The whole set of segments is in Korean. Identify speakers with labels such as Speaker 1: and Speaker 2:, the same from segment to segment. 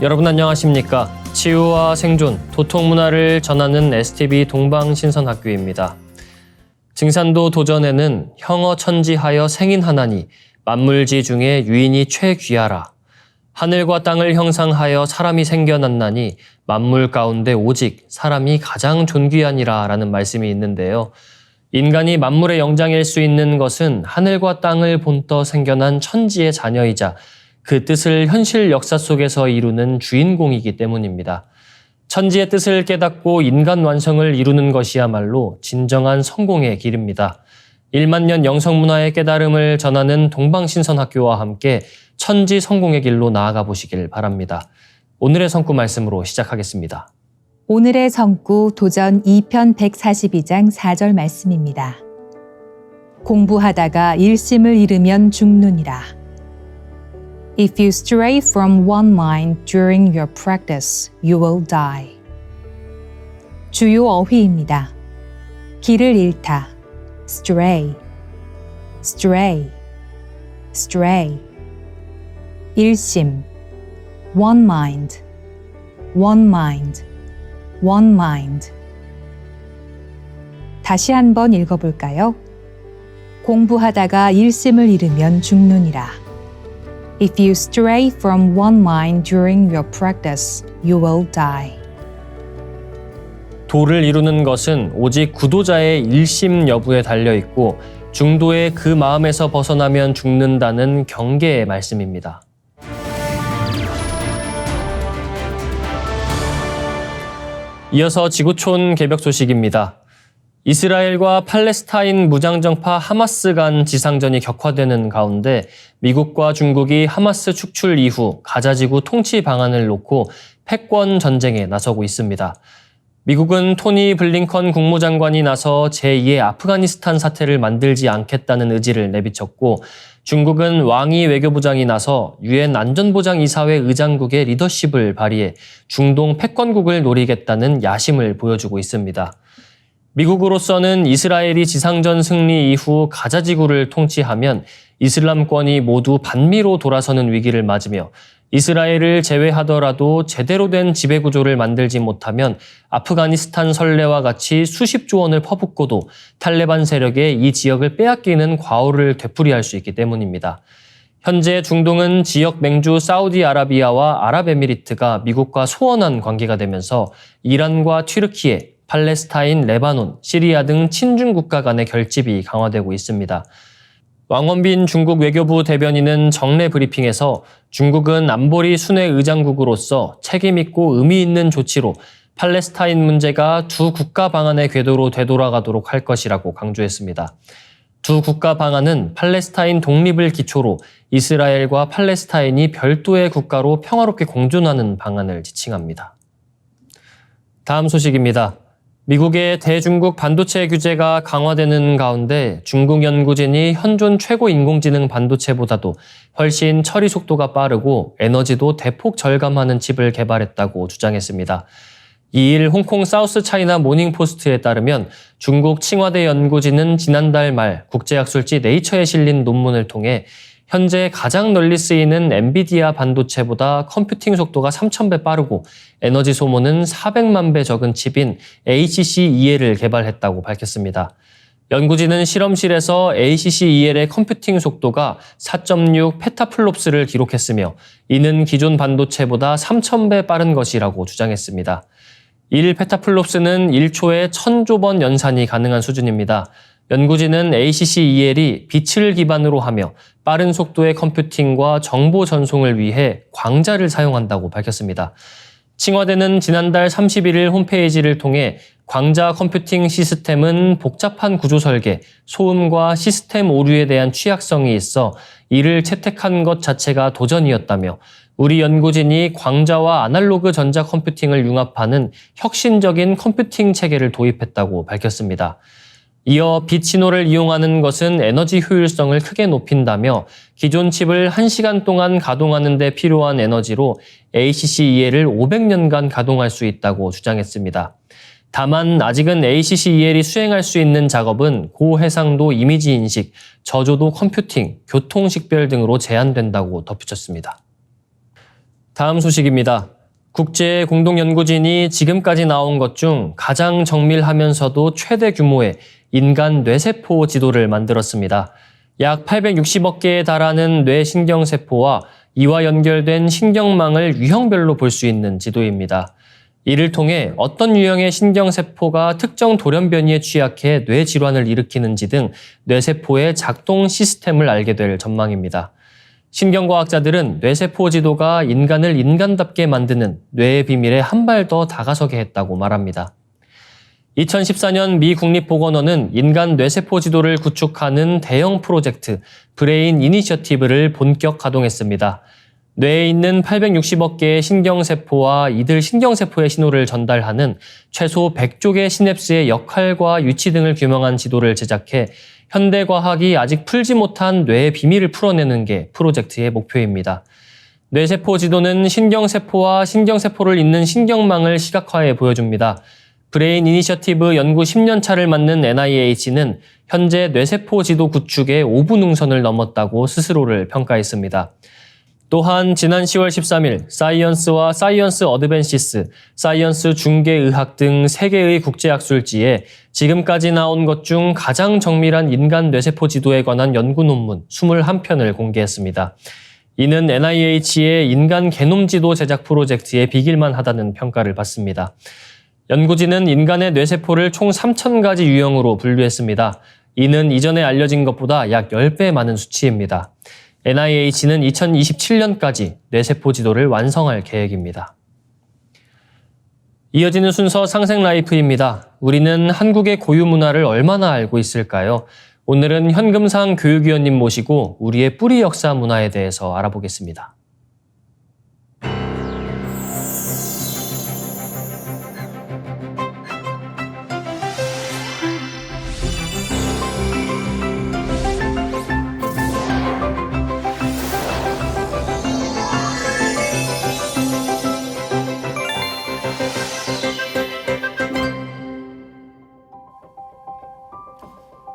Speaker 1: 여러분 안녕하십니까? 치유와 생존, 도통문화를 전하는 STB 동방신선학교입니다. 증산도 도전에는 형어 천지하여 생인하나니 만물지 중에 유인이 최귀하라. 하늘과 땅을 형상하여 사람이 생겨났나니 만물 가운데 오직 사람이 가장 존귀하니라 라는 말씀이 있는데요. 인간이 만물의 영장일 수 있는 것은 하늘과 땅을 본떠 생겨난 천지의 자녀이자 그 뜻을 현실 역사 속에서 이루는 주인공이기 때문입니다. 천지의 뜻을 깨닫고 인간 완성을 이루는 것이야말로 진정한 성공의 길입니다. 1만 년 영성문화의 깨달음을 전하는 동방신선학교와 함께 천지 성공의 길로 나아가 보시길 바랍니다. 오늘의 성구 말씀으로 시작하겠습니다.
Speaker 2: 오늘의 성구 도전 2편 142장 4절 말씀입니다. 공부하다가 일심을 잃으면 죽느니라. If you stray from one mind during your practice, you will die. 주요 어휘입니다. 길을 잃다, stray, stray, stray. 일심, one mind, one mind, one mind. 다시 한번 읽어볼까요? 공부하다가 일심을 잃으면 죽느니라. If you stray from one mind during your practice, you will die.
Speaker 1: 도를 이루는 것은 오직 구도자의 일심 여부에 달려 있고 중도의 그 마음에서 벗어나면 죽는다는 경계의 말씀입니다. 이어서 지구촌 개벽 소식입니다. 이스라엘과 팔레스타인 무장정파 하마스 간 지상전이 격화되는 가운데 미국과 중국이 하마스 축출 이후 가자지구 통치 방안을 놓고 패권 전쟁에 나서고 있습니다. 미국은 토니 블링컨 국무장관이 나서 제2의 아프가니스탄 사태를 만들지 않겠다는 의지를 내비쳤고 중국은 왕이 외교부장이 나서 유엔 안전보장이사회 의장국의 리더십을 발휘해 중동 패권국을 노리겠다는 야심을 보여주고 있습니다. 미국으로서는 이스라엘이 지상전 승리 이후 가자지구를 통치하면 이슬람권이 모두 반미로 돌아서는 위기를 맞으며 이스라엘을 제외하더라도 제대로 된 지배구조를 만들지 못하면 아프가니스탄 선례와 같이 수십조 원을 퍼붓고도 탈레반 세력에 이 지역을 빼앗기는 과오를 되풀이할 수 있기 때문입니다. 현재 중동은 지역 맹주 사우디아라비아와 아랍에미리트가 미국과 소원한 관계가 되면서 이란과 튀르키예, 팔레스타인, 레바논, 시리아 등 친중 국가 간의 결집이 강화되고 있습니다. 왕원빈 중국 외교부 대변인은 정례 브리핑에서 중국은 안보리 순회 의장국으로서 책임있고 의미 있는 조치로 팔레스타인 문제가 두 국가 방안의 궤도로 되돌아가도록 할 것이라고 강조했습니다. 두 국가 방안은 팔레스타인 독립을 기초로 이스라엘과 팔레스타인이 별도의 국가로 평화롭게 공존하는 방안을 지칭합니다. 다음 소식입니다. 미국의 대중국 반도체 규제가 강화되는 가운데 중국 연구진이 현존 최고 인공지능 반도체보다도 훨씬 처리 속도가 빠르고 에너지도 대폭 절감하는 칩을 개발했다고 주장했습니다. 2일 홍콩 사우스 차이나 모닝포스트에 따르면 중국 칭화대 연구진은 지난달 말 국제학술지 네이처에 실린 논문을 통해 현재 가장 널리 쓰이는 엔비디아 반도체보다 컴퓨팅 속도가 3000배 빠르고 에너지 소모는 400만 배 적은 칩인 ACC-EL을 개발했다고 밝혔습니다. 연구진은 실험실에서 ACC-EL의 컴퓨팅 속도가 4.6 페타플롭스를 기록했으며 이는 기존 반도체보다 3000배 빠른 것이라고 주장했습니다. 1페타플롭스는 1초에 1000조 번 연산이 가능한 수준입니다. 연구진은 ACC-EL이 빛을 기반으로 하며 빠른 속도의 컴퓨팅과 정보 전송을 위해 광자를 사용한다고 밝혔습니다. 칭화대는 지난달 31일 홈페이지를 통해 광자 컴퓨팅 시스템은 복잡한 구조 설계, 소음과 시스템 오류에 대한 취약성이 있어 이를 채택한 것 자체가 도전이었다며 우리 연구진이 광자와 아날로그 전자 컴퓨팅을 융합하는 혁신적인 컴퓨팅 체계를 도입했다고 밝혔습니다. 이어 빛 신호를 이용하는 것은 에너지 효율성을 크게 높인다며 기존 칩을 1시간 동안 가동하는 데 필요한 에너지로 ACC-EL을 500년간 가동할 수 있다고 주장했습니다. 다만 아직은 ACC-EL이 수행할 수 있는 작업은 고해상도 이미지 인식, 저조도 컴퓨팅, 교통 식별 등으로 제한된다고 덧붙였습니다. 다음 소식입니다. 국제공동연구진이 지금까지 나온 것 중 가장 정밀하면서도 최대 규모의 인간 뇌세포 지도를 만들었습니다. 약 860억 개에 달하는 뇌신경세포와 이와 연결된 신경망을 유형별로 볼 수 있는 지도입니다. 이를 통해 어떤 유형의 신경세포가 특정 돌연변이에 취약해 뇌질환을 일으키는지 등 뇌세포의 작동 시스템을 알게 될 전망입니다. 신경과학자들은 뇌세포 지도가 인간을 인간답게 만드는 뇌의 비밀에 한 발 더 다가서게 했다고 말합니다. 2014년 미 국립보건원은 인간 뇌세포 지도를 구축하는 대형 프로젝트 브레인 이니셔티브를 본격 가동했습니다. 뇌에 있는 860억 개의 신경세포와 이들 신경세포의 신호를 전달하는 최소 100조 개 시냅스의 역할과 위치 등을 규명한 지도를 제작해 현대과학이 아직 풀지 못한 뇌의 비밀을 풀어내는 게 프로젝트의 목표입니다. 뇌세포 지도는 신경세포와 신경세포를 잇는 신경망을 시각화해 보여줍니다. 브레인 이니셔티브 연구 10년 차를 맞는 NIH는 현재 뇌세포 지도 구축에 5분 능선을 넘었다고 스스로를 평가했습니다. 또한 지난 10월 13일 사이언스와 사이언스 어드밴시스, 사이언스 중개의학 등 3개의 국제학술지에 지금까지 나온 것 중 가장 정밀한 인간 뇌세포 지도에 관한 연구 논문 21편을 공개했습니다. 이는 NIH의 인간 게놈 지도 제작 프로젝트에 비길만 하다는 평가를 받습니다. 연구진은 인간의 뇌세포를 총 3,000가지 유형으로 분류했습니다. 이는 이전에 알려진 것보다 약 10배 많은 수치입니다. NIH는 2027년까지 뇌세포 지도를 완성할 계획입니다. 이어지는 순서 상생라이프입니다. 우리는 한국의 고유 문화를 얼마나 알고 있을까요? 오늘은 현금상 교육위원님 모시고 우리의 뿌리 역사 문화에 대해서 알아보겠습니다.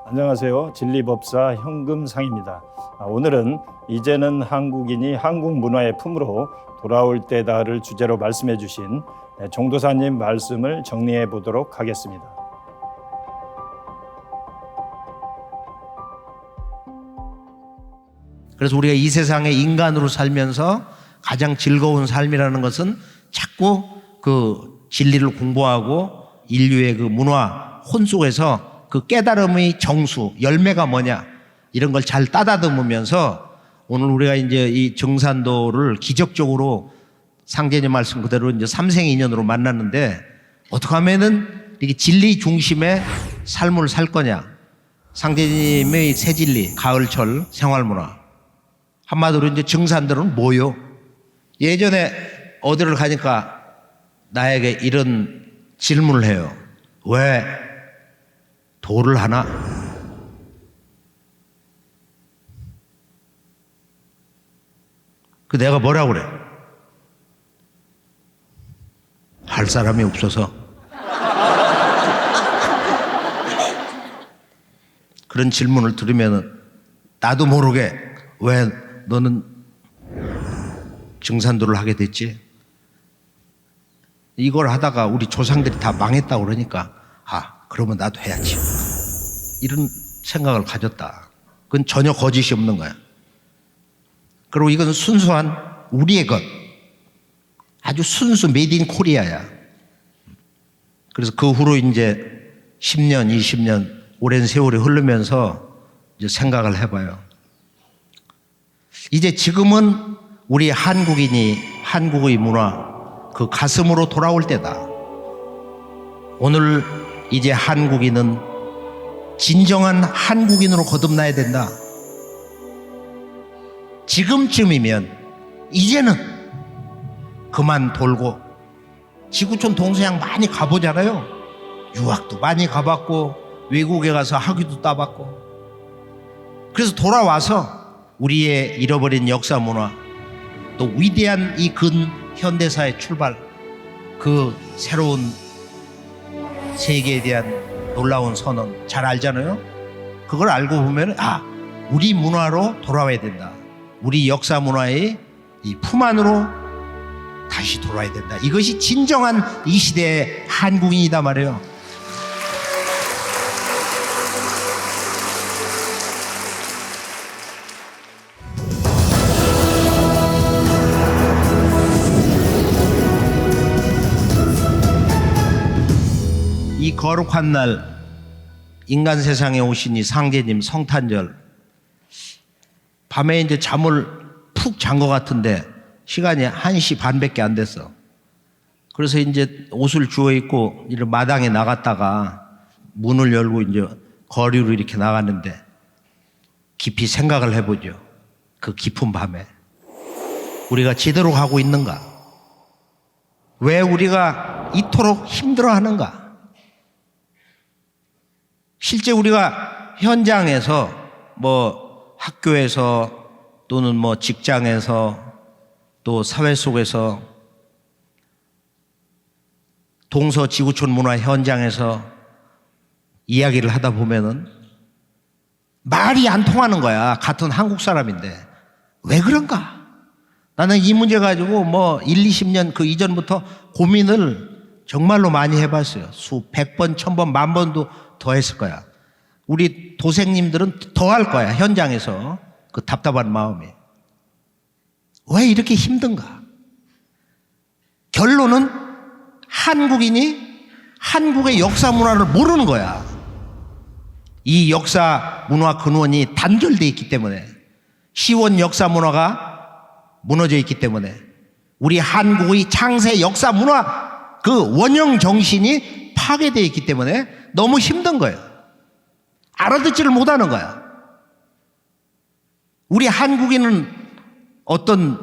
Speaker 3: 안녕하세요. 진리법사 현금상입니다. 오늘은 이제는 한국인이 한국 문화의 품으로 돌아올 때다를 주제로 말씀해 주신 정도사님 말씀을 정리해 보도록 하겠습니다.
Speaker 4: 그래서 우리가 이 세상에 인간으로 살면서 가장 즐거운 삶이라는 것은 자꾸 그 진리를 공부하고 인류의 그 문화 혼 속에서 그 깨달음의 정수, 열매가 뭐냐 이런 걸 잘 따다듬으면서 오늘 우리가 이제 이 정산도를 기적적으로 상제님 말씀 그대로 이제 삼생인연으로 만났는데 어떻게 하면은 이렇게 진리 중심의 삶을 살 거냐. 상제님의 새진리, 가을철, 생활문화. 한마디로 이제 정산도는 뭐요? 예전에 어디를 가니까 나에게 이런 질문을 해요. 왜 도를 하나? 그 내가 뭐라고 그래? 할 사람이 없어서. 그런 질문을 들으면 나도 모르게 왜 너는 정산도를 하게 됐지? 이걸 하다가 우리 조상들이 다 망했다고 그러니까 그러면 나도 해야지. 이런 생각을 가졌다. 그건 전혀 거짓이 없는 거야. 그리고 이건 순수한 우리의 것. 아주 순수 메이드 인 코리아야. 그래서 그 후로 이제 10년, 20년 오랜 세월이 흐르면서 이제 생각을 해봐요. 이제 지금은 우리 한국인이 한국의 문화 그 가슴으로 돌아올 때다. 오늘 이제 한국인은 진정한 한국인으로 거듭나야 된다. 지금쯤이면 이제는 그만 돌고 지구촌 동서양 많이 가보잖아요. 유학도 많이 가봤고 외국에 가서 학위도 따봤고 그래서 돌아와서 우리의 잃어버린 역사 문화 또 위대한 이 근현대사의 출발 그 새로운 세계에 대한 놀라운 선언 잘 알잖아요. 그걸 알고 보면 우리 문화로 돌아와야 된다. 우리 역사 문화의 이 품 안으로 다시 돌아야 된다. 이것이 진정한 이 시대의 한국인이다 말이에요. 이 거룩한 날 인간 세상에 오신 이 상제님 성탄절, 밤에 이제 잠을 푹 잔 것 같은데 시간이 1시 반밖에 안 됐어. 그래서 이제 옷을 주워 입고 이런 마당에 나갔다가 문을 열고 이제 거리로 이렇게 나갔는데 깊이 생각을 해보죠. 그 깊은 밤에 우리가 제대로 가고 있는가? 왜 우리가 이토록 힘들어하는가? 실제 우리가 현장에서 뭐 학교에서 또는 뭐 직장에서 또 사회 속에서 동서 지구촌 문화 현장에서 이야기를 하다 보면은 말이 안 통하는 거야. 같은 한국 사람인데 왜 그런가? 나는 이 문제 가지고 뭐 1, 20년 그 이전부터 고민을 정말로 많이 해봤어요. 수백 번, 1000번, 10,000번도 더 했을 거야. 우리 도생님들은 더 할 거야. 현장에서 그 답답한 마음이. 왜 이렇게 힘든가? 결론은 한국인이 한국의 역사 문화를 모르는 거야. 이 역사 문화 근원이 단절되어 있기 때문에, 시원 역사 문화가 무너져 있기 때문에, 우리 한국의 창세 역사 문화 그 원형 정신이 파괴되어 있기 때문에 너무 힘든 거예요. 알아듣지를 못하는 거야. 우리 한국인은 어떤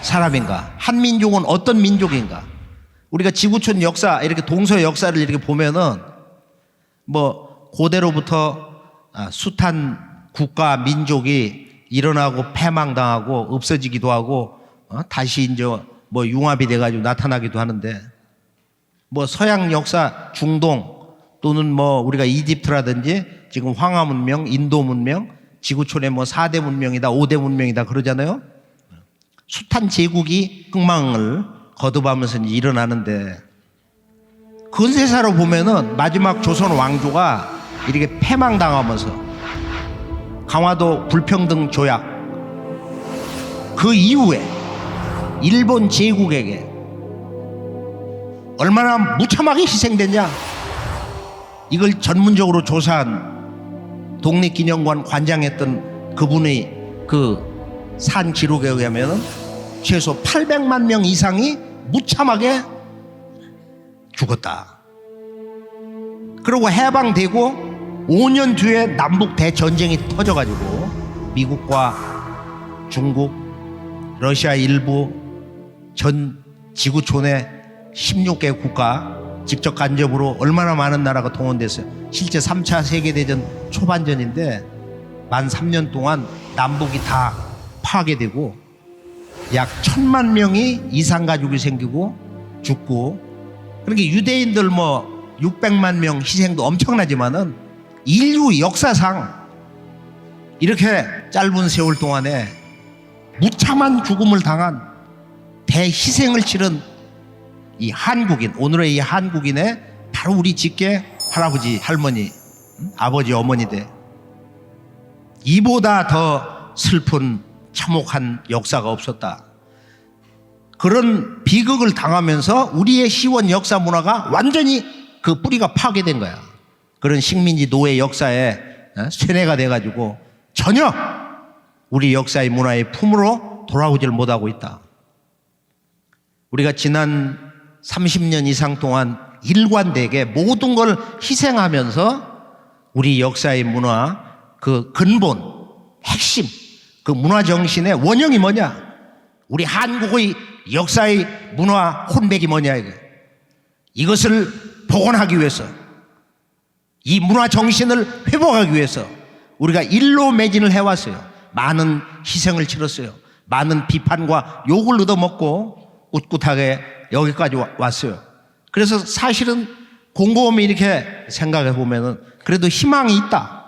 Speaker 4: 사람인가? 한민족은 어떤 민족인가? 우리가 지구촌 역사, 이렇게 동서 역사를 이렇게 보면은 뭐 고대로부터 숱한 국가, 민족이 일어나고 패망당하고 없어지기도 하고 다시 이제 뭐 융합이 돼가지고 나타나기도 하는데, 뭐 서양 역사, 중동 또는 뭐 우리가 이집트라든지 지금 황하 문명, 인도 문명, 지구촌의 뭐 4대 문명이다, 5대 문명이다 그러잖아요. 숱한 제국이 흥망을 거듭하면서 이제 일어나는데, 근세사로 보면은 마지막 조선 왕조가 이렇게 패망당하면서 강화도 불평등 조약, 그 이후에 일본 제국에게 얼마나 무참하게 희생됐냐, 이걸 전문적으로 조사한 독립기념관 관장했던 그분의 그 산 기록에 의하면 최소 800만 명 이상이 무참하게 죽었다. 그리고 해방되고 5년 뒤에 남북 대전쟁이 터져가지고 미국과 중국, 러시아 일부, 전 지구촌의 16개 국가 직접 간접으로 얼마나 많은 나라가 동원됐어요. 실제 3차 세계대전 초반전인데 만 3년 동안 남북이 다 파괴되고 약 1,000만 명이 이산가족이 생기고 죽고, 그러니까 유대인들 뭐 600만 명 희생도 엄청나지만은 인류 역사상 이렇게 짧은 세월 동안에 무참한 죽음을 당한 대희생을 치른 이 한국인, 오늘의 이 한국인의 바로 우리 직계 할아버지, 할머니, 아버지, 어머니들, 이보다 더 슬픈 참혹한 역사가 없었다. 그런 비극을 당하면서 우리의 시원 역사 문화가 완전히 그 뿌리가 파괴된 거야. 그런 식민지 노예 역사에 쇠뇌가 돼가지고 전혀 우리 역사의 문화의 품으로 돌아오질 못하고 있다. 우리가 지난 30년 이상 동안 일관되게 모든 걸 희생하면서 우리 역사의 문화 그 근본, 핵심, 그 문화 정신의 원형이 뭐냐? 우리 한국의 역사의 문화 혼백이 뭐냐 이게. 이것을 복원하기 위해서, 이 문화 정신을 회복하기 위해서 우리가 일로 매진을 해왔어요. 많은 희생을 치렀어요. 많은 비판과 욕을 얻어먹고 꿋꿋하게 여기까지 왔어요. 그래서 사실은 곰곰이 이렇게 생각해 보면은 그래도 희망이 있다.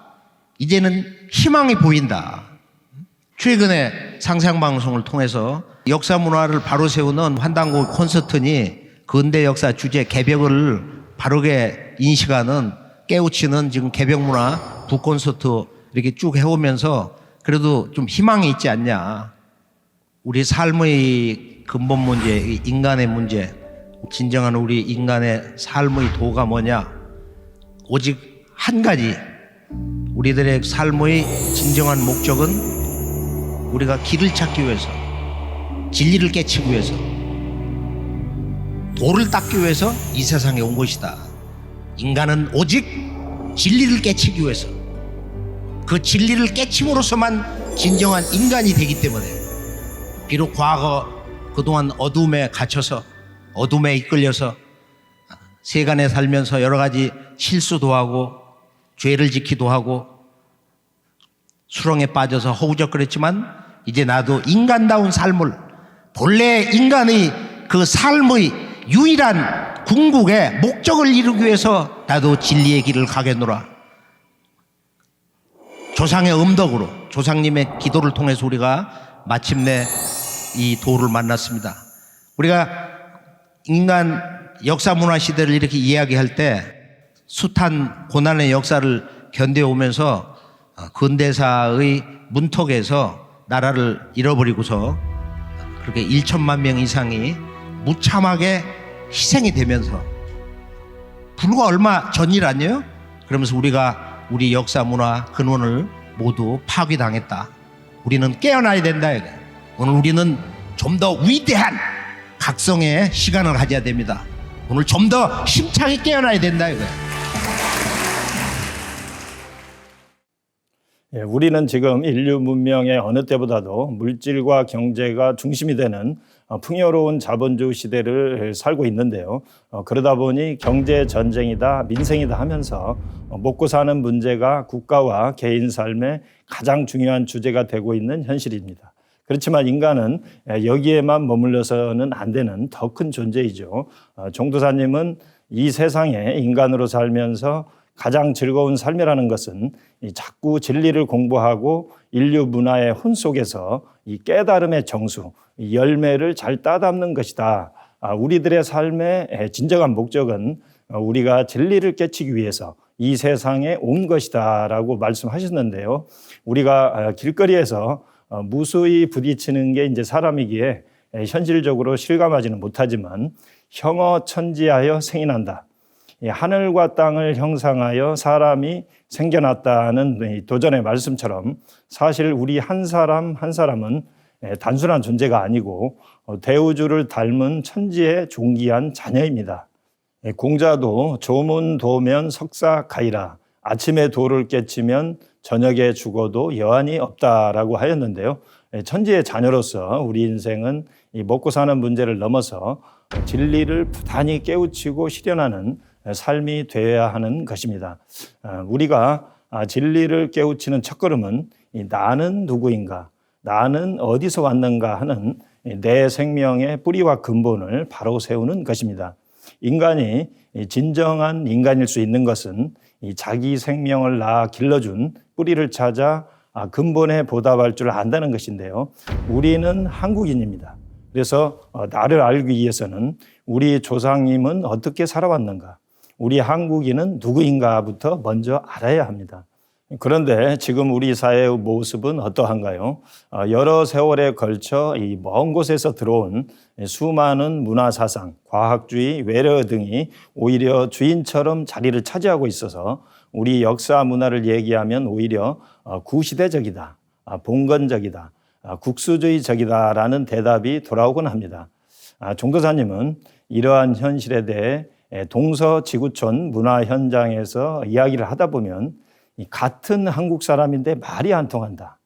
Speaker 4: 이제는 희망이 보인다. 최근에 상상방송을 통해서 역사 문화를 바로 세우는 환단고 콘서트니 근대 역사 주제 개벽을 바르게 인식하는 깨우치는 지금 개벽 문화 북콘서트 이렇게 쭉 해오면서 그래도 좀 희망이 있지 않냐. 우리 삶의 근본 문제, 인간의 문제, 진정한 우리 인간의 삶의 도가 뭐냐? 오직 한 가지. 우리들의 삶의 진정한 목적은 우리가 길을 찾기 위해서, 진리를 깨치기 위해서, 도를 닦기 위해서 이 세상에 온 것이다. 인간은 오직 진리를 깨치기 위해서, 그 진리를 깨침으로써만 진정한 인간이 되기 때문에 비록 과거 그동안 어둠에 갇혀서 어둠에 이끌려서 세간에 살면서 여러 가지 실수도 하고 죄를 지키도 하고 수렁에 빠져서 허우적거렸지만 이제 나도 인간다운 삶을 본래 인간의 그 삶의 유일한 궁극의 목적을 이루기 위해서 나도 진리의 길을 가겠노라. 조상의 음덕으로 조상님의 기도를 통해서 우리가 마침내 이 도를 만났습니다. 우리가 인간 역사 문화 시대를 이렇게 이야기할 때 숱한 고난의 역사를 견뎌오면서 근대사의 문턱에서 나라를 잃어버리고서 그렇게 1천만 명 이상이 무참하게 희생이 되면서 불과 얼마 전일 아니에요? 그러면서 우리가 우리 역사 문화 근원을 모두 파괴당했다. 우리는 깨어나야 된다. 오늘 우리는 좀 더 위대한 각성의 시간을 가져야 됩니다. 오늘 좀 더 힘차게 깨어나야 된다.
Speaker 3: 예, 우리는 지금 인류 문명의 어느 때보다도 물질과 경제가 중심이 되는 풍요로운 자본주의 시대를 살고 있는데요. 그러다 보니 경제 전쟁이다, 민생이다 하면서 먹고 사는 문제가 국가와 개인 삶의 가장 중요한 주제가 되고 있는 현실입니다. 그렇지만 인간은 여기에만 머물러서는 안 되는 더 큰 존재이죠. 종도사님은 이 세상에 인간으로 살면서 가장 즐거운 삶이라는 것은 자꾸 진리를 공부하고 인류 문화의 혼 속에서 이 깨달음의 정수, 이 열매를 잘 따담는 것이다. 우리들의 삶의 진정한 목적은 우리가 진리를 깨치기 위해서 이 세상에 온 것이다 라고 말씀하셨는데요. 우리가 길거리에서 무수히 부딪히는 게 이제 사람이기에 현실적으로 실감하지는 못하지만 형어천지하여 생이 난다. 하늘과 땅을 형상하여 사람이 생겨났다는 도전의 말씀처럼 사실 우리 한 사람 한 사람은 단순한 존재가 아니고 대우주를 닮은 천지의 존귀한 자녀입니다. 공자도 조문도면 석사가이라 아침에 도를 깨치면 저녁에 죽어도 여한이 없다라고 하였는데요. 천지의 자녀로서 우리 인생은 이 먹고 사는 문제를 넘어서 진리를 부단히 깨우치고 실현하는 삶이 되어야 하는 것입니다. 우리가 진리를 깨우치는 첫걸음은 나는 누구인가, 나는 어디서 왔는가 하는 내 생명의 뿌리와 근본을 바로 세우는 것입니다. 인간이 진정한 인간일 수 있는 것은 자기 생명을 낳아 길러준 뿌리를 찾아 근본에 보답할 줄 안다는 것인데요. 우리는 한국인입니다. 그래서 나를 알기 위해서는 우리 조상님은 어떻게 살아왔는가, 우리 한국인은 누구인가부터 먼저 알아야 합니다. 그런데 지금 우리 사회의 모습은 어떠한가요? 여러 세월에 걸쳐 이 먼 곳에서 들어온 수많은 문화사상, 과학주의, 외래 등이 오히려 주인처럼 자리를 차지하고 있어서 우리 역사 문화를 얘기하면 오히려 구시대적이다, 봉건적이다, 국수주의적이다라는 대답이 돌아오곤 합니다. 종도사님은 이러한 현실에 대해 동서지구촌 문화 현장에서 이야기를 하다 보면 같은 한국 사람인데 말이 안 통한다.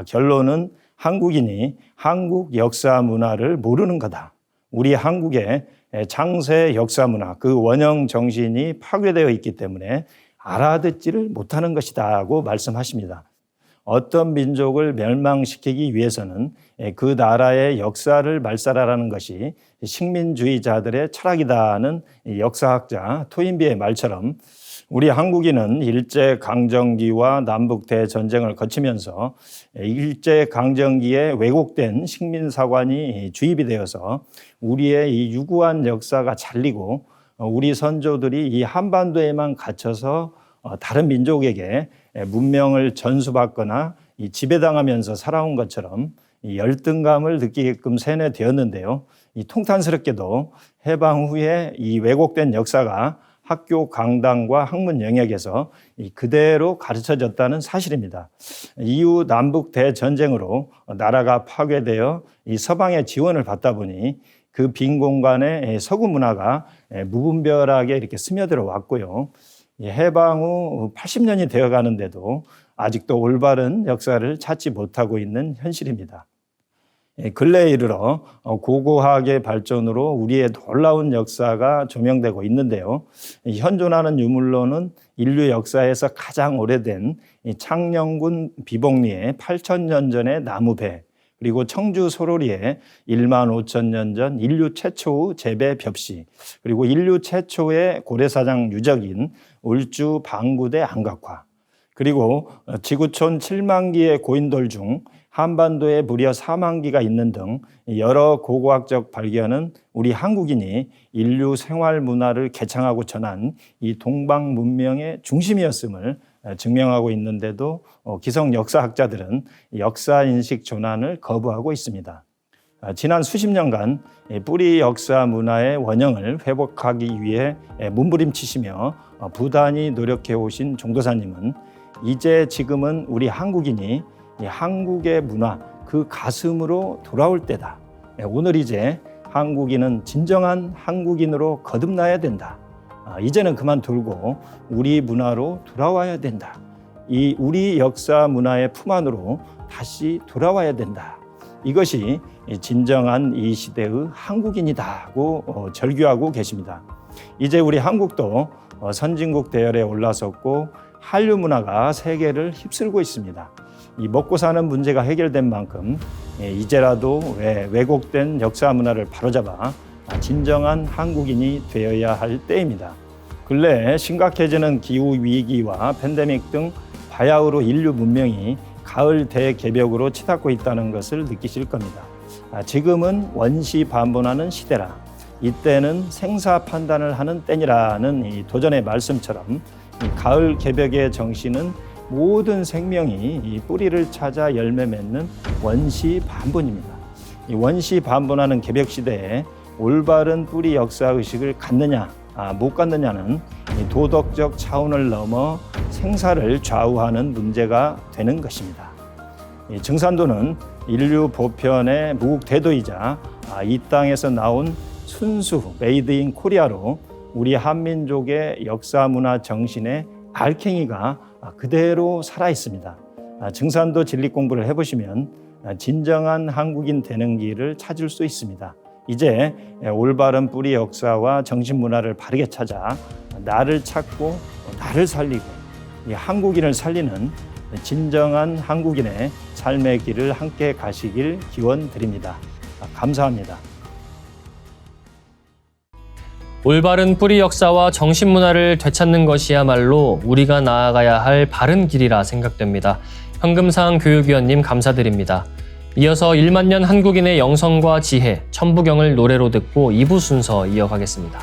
Speaker 3: 결론은 한국인이 한국 역사 문화를 모르는 거다. 우리 한국의 창세 역사 문화, 그 원형 정신이 파괴되어 있기 때문에 알아듣지를 못하는 것이다고 말씀하십니다. 어떤 민족을 멸망시키기 위해서는 그 나라의 역사를 말살하라는 것이 식민주의자들의 철학이다는 역사학자 토인비의 말처럼 우리 한국인은 일제강점기와 남북대전쟁을 거치면서 일제강점기에 왜곡된 식민사관이 주입이 되어서 우리의 이 유구한 역사가 잘리고 우리 선조들이 이 한반도에만 갇혀서 다른 민족에게 문명을 전수받거나 지배당하면서 살아온 것처럼 열등감을 느끼게끔 세뇌되었는데요. 통탄스럽게도 해방 후에 이 왜곡된 역사가 학교 강당과 학문 영역에서 그대로 가르쳐졌다는 사실입니다. 이후 남북 대전쟁으로 나라가 파괴되어 이 서방의 지원을 받다 보니 그 빈 공간에 서구 문화가 무분별하게 이렇게 스며들어 왔고요. 해방 후 80년이 되어 가는데도 아직도 올바른 역사를 찾지 못하고 있는 현실입니다. 근래에 이르러 고고학의 발전으로 우리의 놀라운 역사가 조명되고 있는데요. 현존하는 유물로는 인류 역사에서 가장 오래된 창녕군 비복리의 8,000년 전의 나무배, 그리고 청주 소로리의 15,000년 전 인류 최초의 재배 벽시, 그리고 인류 최초의 고래사장 유적인 울주 방구대 안각화, 그리고 지구촌 7만 기의 고인돌 중 한반도에 무려 4만 기가 있는 등 여러 고고학적 발견은 우리 한국인이 인류 생활 문화를 개창하고 전한 이 동방 문명의 중심이었음을 증명하고 있는데도 기성 역사학자들은 역사 인식 전환을 거부하고 있습니다. 지난 수십 년간 뿌리 역사 문화의 원형을 회복하기 위해 몸부림치시며 부단히 노력해 오신 종도사님은 이제 지금은 우리 한국인이 한국의 문화 그 가슴으로 돌아올 때다. 오늘 이제 한국인은 진정한 한국인으로 거듭나야 된다. 이제는 그만두고 우리 문화로 돌아와야 된다. 이 우리 역사 문화의 품 안으로 다시 돌아와야 된다. 이것이 진정한 이 시대의 한국인이다고 절규하고 계십니다. 이제 우리 한국도 선진국 대열에 올라섰고 한류 문화가 세계를 휩쓸고 있습니다. 이 먹고 사는 문제가 해결된 만큼 이제라도 왜곡된 역사 문화를 바로잡아 진정한 한국인이 되어야 할 때입니다. 근래 심각해지는 기후위기와 팬데믹 등 바야흐로 인류 문명이 가을 대개벽으로 치닫고 있다는 것을 느끼실 겁니다. 지금은 원시 반본하는 시대라, 이때는 생사 판단을 하는 때니라는 이 도전의 말씀처럼 이 가을 개벽의 정신은 모든 생명이 이 뿌리를 찾아 열매 맺는 원시 반본입니다. 이 원시 반본하는 개벽 시대에 올바른 뿌리 역사 의식을 갖느냐 못 갖느냐는 이 도덕적 차원을 넘어 생사를 좌우하는 문제가 되는 것입니다. 이 증산도는 인류 보편의 무국대도이자 이 땅에서 나온 순수 메이드 인 코리아로 우리 한민족의 역사 문화 정신의 알갱이가 그대로 살아 있습니다. 증산도 진리 공부를 해보시면 진정한 한국인 되는 길을 찾을 수 있습니다. 이제 올바른 뿌리 역사와 정신 문화를 바르게 찾아 나를 찾고 나를 살리고 이 한국인을 살리는 진정한 한국인의 삶의 길을 함께 가시길 기원드립니다. 감사합니다.
Speaker 1: 올바른 뿌리 역사와 정신문화를 되찾는 것이야말로 우리가 나아가야 할 바른 길이라 생각됩니다. 현금상 교육위원님 감사드립니다. 이어서 1만 년 한국인의 영성과 지혜, 천부경을 노래로 듣고 2부 순서 이어가겠습니다.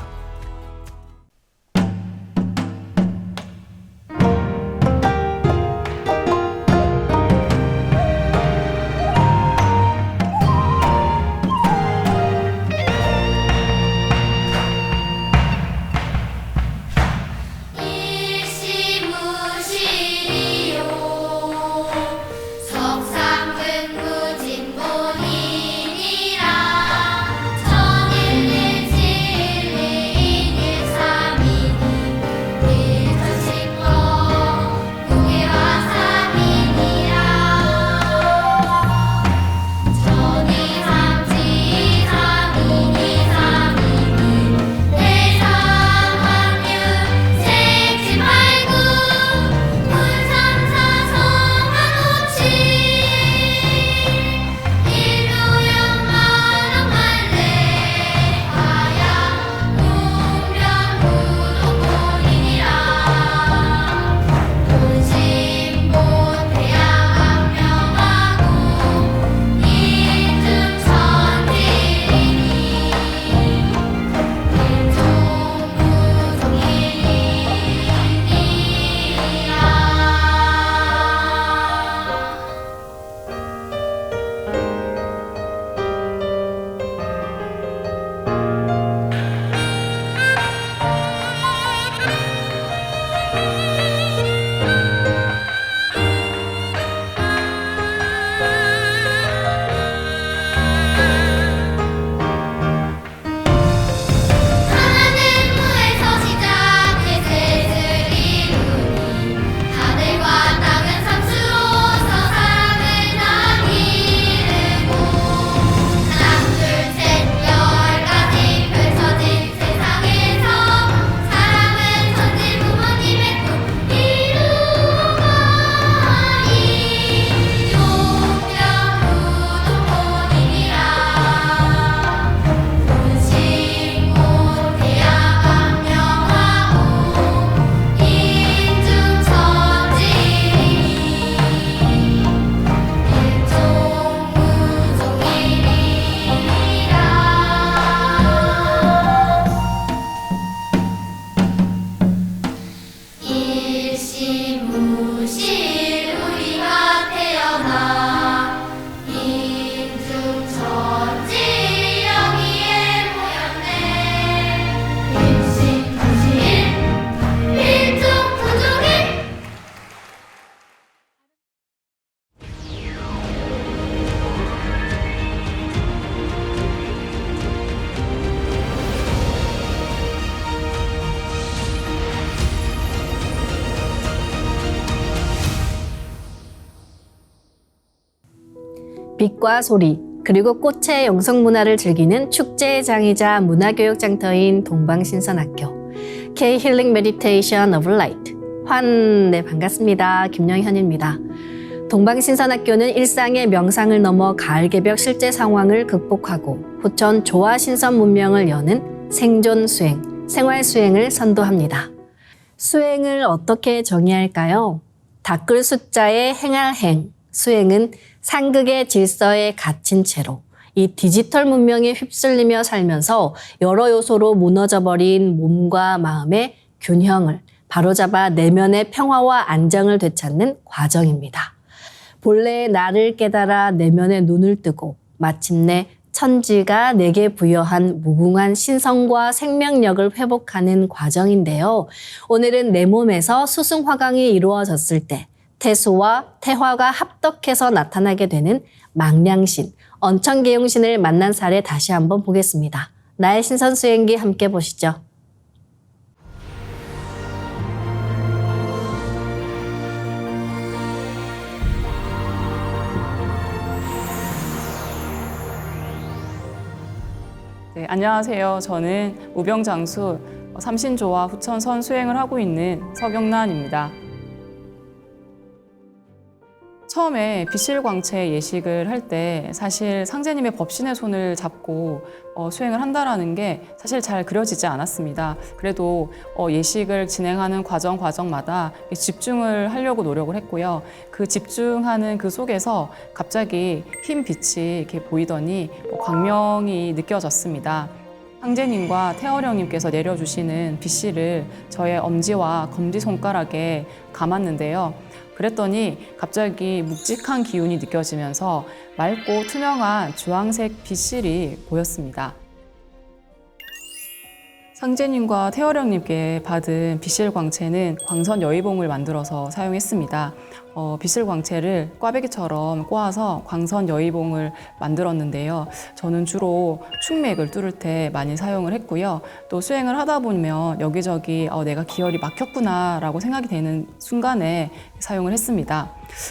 Speaker 5: 석상근무진본인이라 천일일진리 빛과 소리, 그리고 꽃의 영성문화를 즐기는 축제장이자 문화교육장터인 동방신선학교 K-힐링 메디테이션 오브 라이트 네, 반갑습니다. 김영현입니다. 동방신선학교는 일상의 명상을 넘어 가을개벽 실제 상황을 극복하고 후천 조화신선 문명을 여는 생존 수행, 생활 수행을 선도합니다. 수행을 어떻게 정의할까요? 닦을 숫자에 행할 행, 수행은 상극의 질서에 갇힌 채로 이 디지털 문명에 휩쓸리며 살면서 여러 요소로 무너져버린 몸과 마음의 균형을 바로잡아 내면의 평화와 안정을 되찾는 과정입니다. 본래의 나를 깨달아 내면의 눈을 뜨고 마침내 천지가 내게 부여한 무궁한 신성과 생명력을 회복하는 과정인데요. 오늘은 내 몸에서 수승화강이 이루어졌을 때 태수와 태화가 합덕해서 나타나게 되는 망량신, 언천계용신을 만난 사례 다시 한번 보겠습니다. 나의 신선수행기 함께 보시죠.
Speaker 6: 네, 안녕하세요. 저는 우병장수 삼신조화 후천선 수행을 하고 있는 서경란입니다. 처음에 비실광채 예식을 할 때 사실 상제님의 법신의 손을 잡고 수행을 한다라는 게 사실 잘 그려지지 않았습니다. 그래도 예식을 진행하는 과정마다 집중을 하려고 노력을 했고요. 그 집중하는 그 속에서 갑자기 흰 빛이 이렇게 보이더니 광명이 느껴졌습니다. 상제님과 태어령님께서 내려주시는 빛실을 저의 엄지와 검지손가락에 감았는데요. 그랬더니 갑자기 묵직한 기운이 느껴지면서 맑고 투명한 주황색 빛실이 보였습니다. 상제님과 태어령님께 받은 빛실광채는 광선 여의봉을 만들어서 사용했습니다. 빛실광채를 꽈배기처럼 꼬아서 광선 여의봉을 만들었는데요. 저는 주로 충맥을 뚫을 때 많이 사용을 했고요. 또 수행을 하다 보면 여기저기 내가 기혈이 막혔구나 라고 생각이 되는 순간에 사용을 했습니다.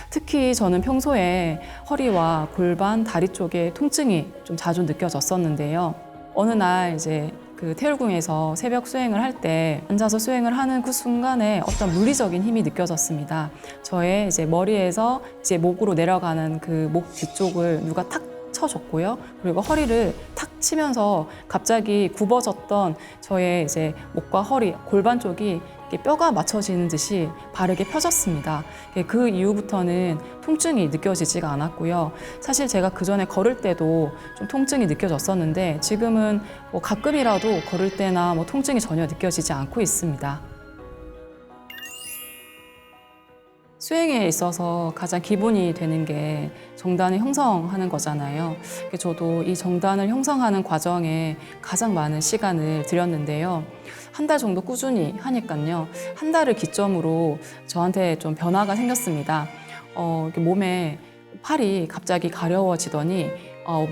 Speaker 6: 특히 저는 평소에 허리와 골반, 다리 쪽에 통증이 좀 자주 느껴졌었는데요. 어느 날 이제 그 태울궁에서 새벽 수행을 할 때 앉아서 수행을 하는 그 순간에 어떤 물리적인 힘이 느껴졌습니다. 저의 이제 머리에서 이제 목으로 내려가는 그 목 뒤쪽을 누가 탁 쳐줬고요. 그리고 허리를 탁 치면서 갑자기 굽어졌던 저의 이제 목과 허리, 골반 쪽이 뼈가 맞춰지는 듯이 바르게 펴졌습니다. 그 이후부터는 통증이 느껴지지가 않았고요. 사실 제가 그 전에 걸을 때도 좀 통증이 느껴졌었는데 지금은 가끔이라도 걸을 때나 통증이 전혀 느껴지지 않고 있습니다. 수행에 있어서 가장 기본이 되는 게 정단을 형성하는 거잖아요. 저도 이 정단을 형성하는 과정에 가장 많은 시간을 들였는데요. 한 달 정도 꾸준히 하니까요. 한 달을 기점으로 저한테 좀 변화가 생겼습니다. 몸에 팔이 갑자기 가려워지더니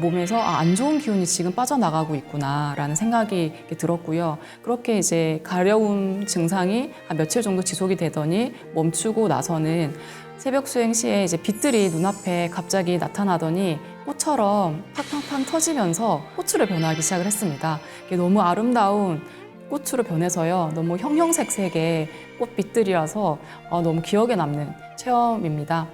Speaker 6: 몸에서 안 좋은 기운이 지금 빠져나가고 있구나라는 생각이 들었고요. 그렇게 이제 가려움 증상이 한 며칠 정도 지속이 되더니 멈추고 나서는 새벽 수행 시에 이제 빛들이 눈앞에 갑자기 나타나더니 꽃처럼 팡팡팡 터지면서 꽃으로 변하기 시작을 했습니다. 이게 너무 아름다운 꽃으로 변해서요. 너무 형형색색의 꽃빛들이라서 너무 기억에 남는 체험입니다.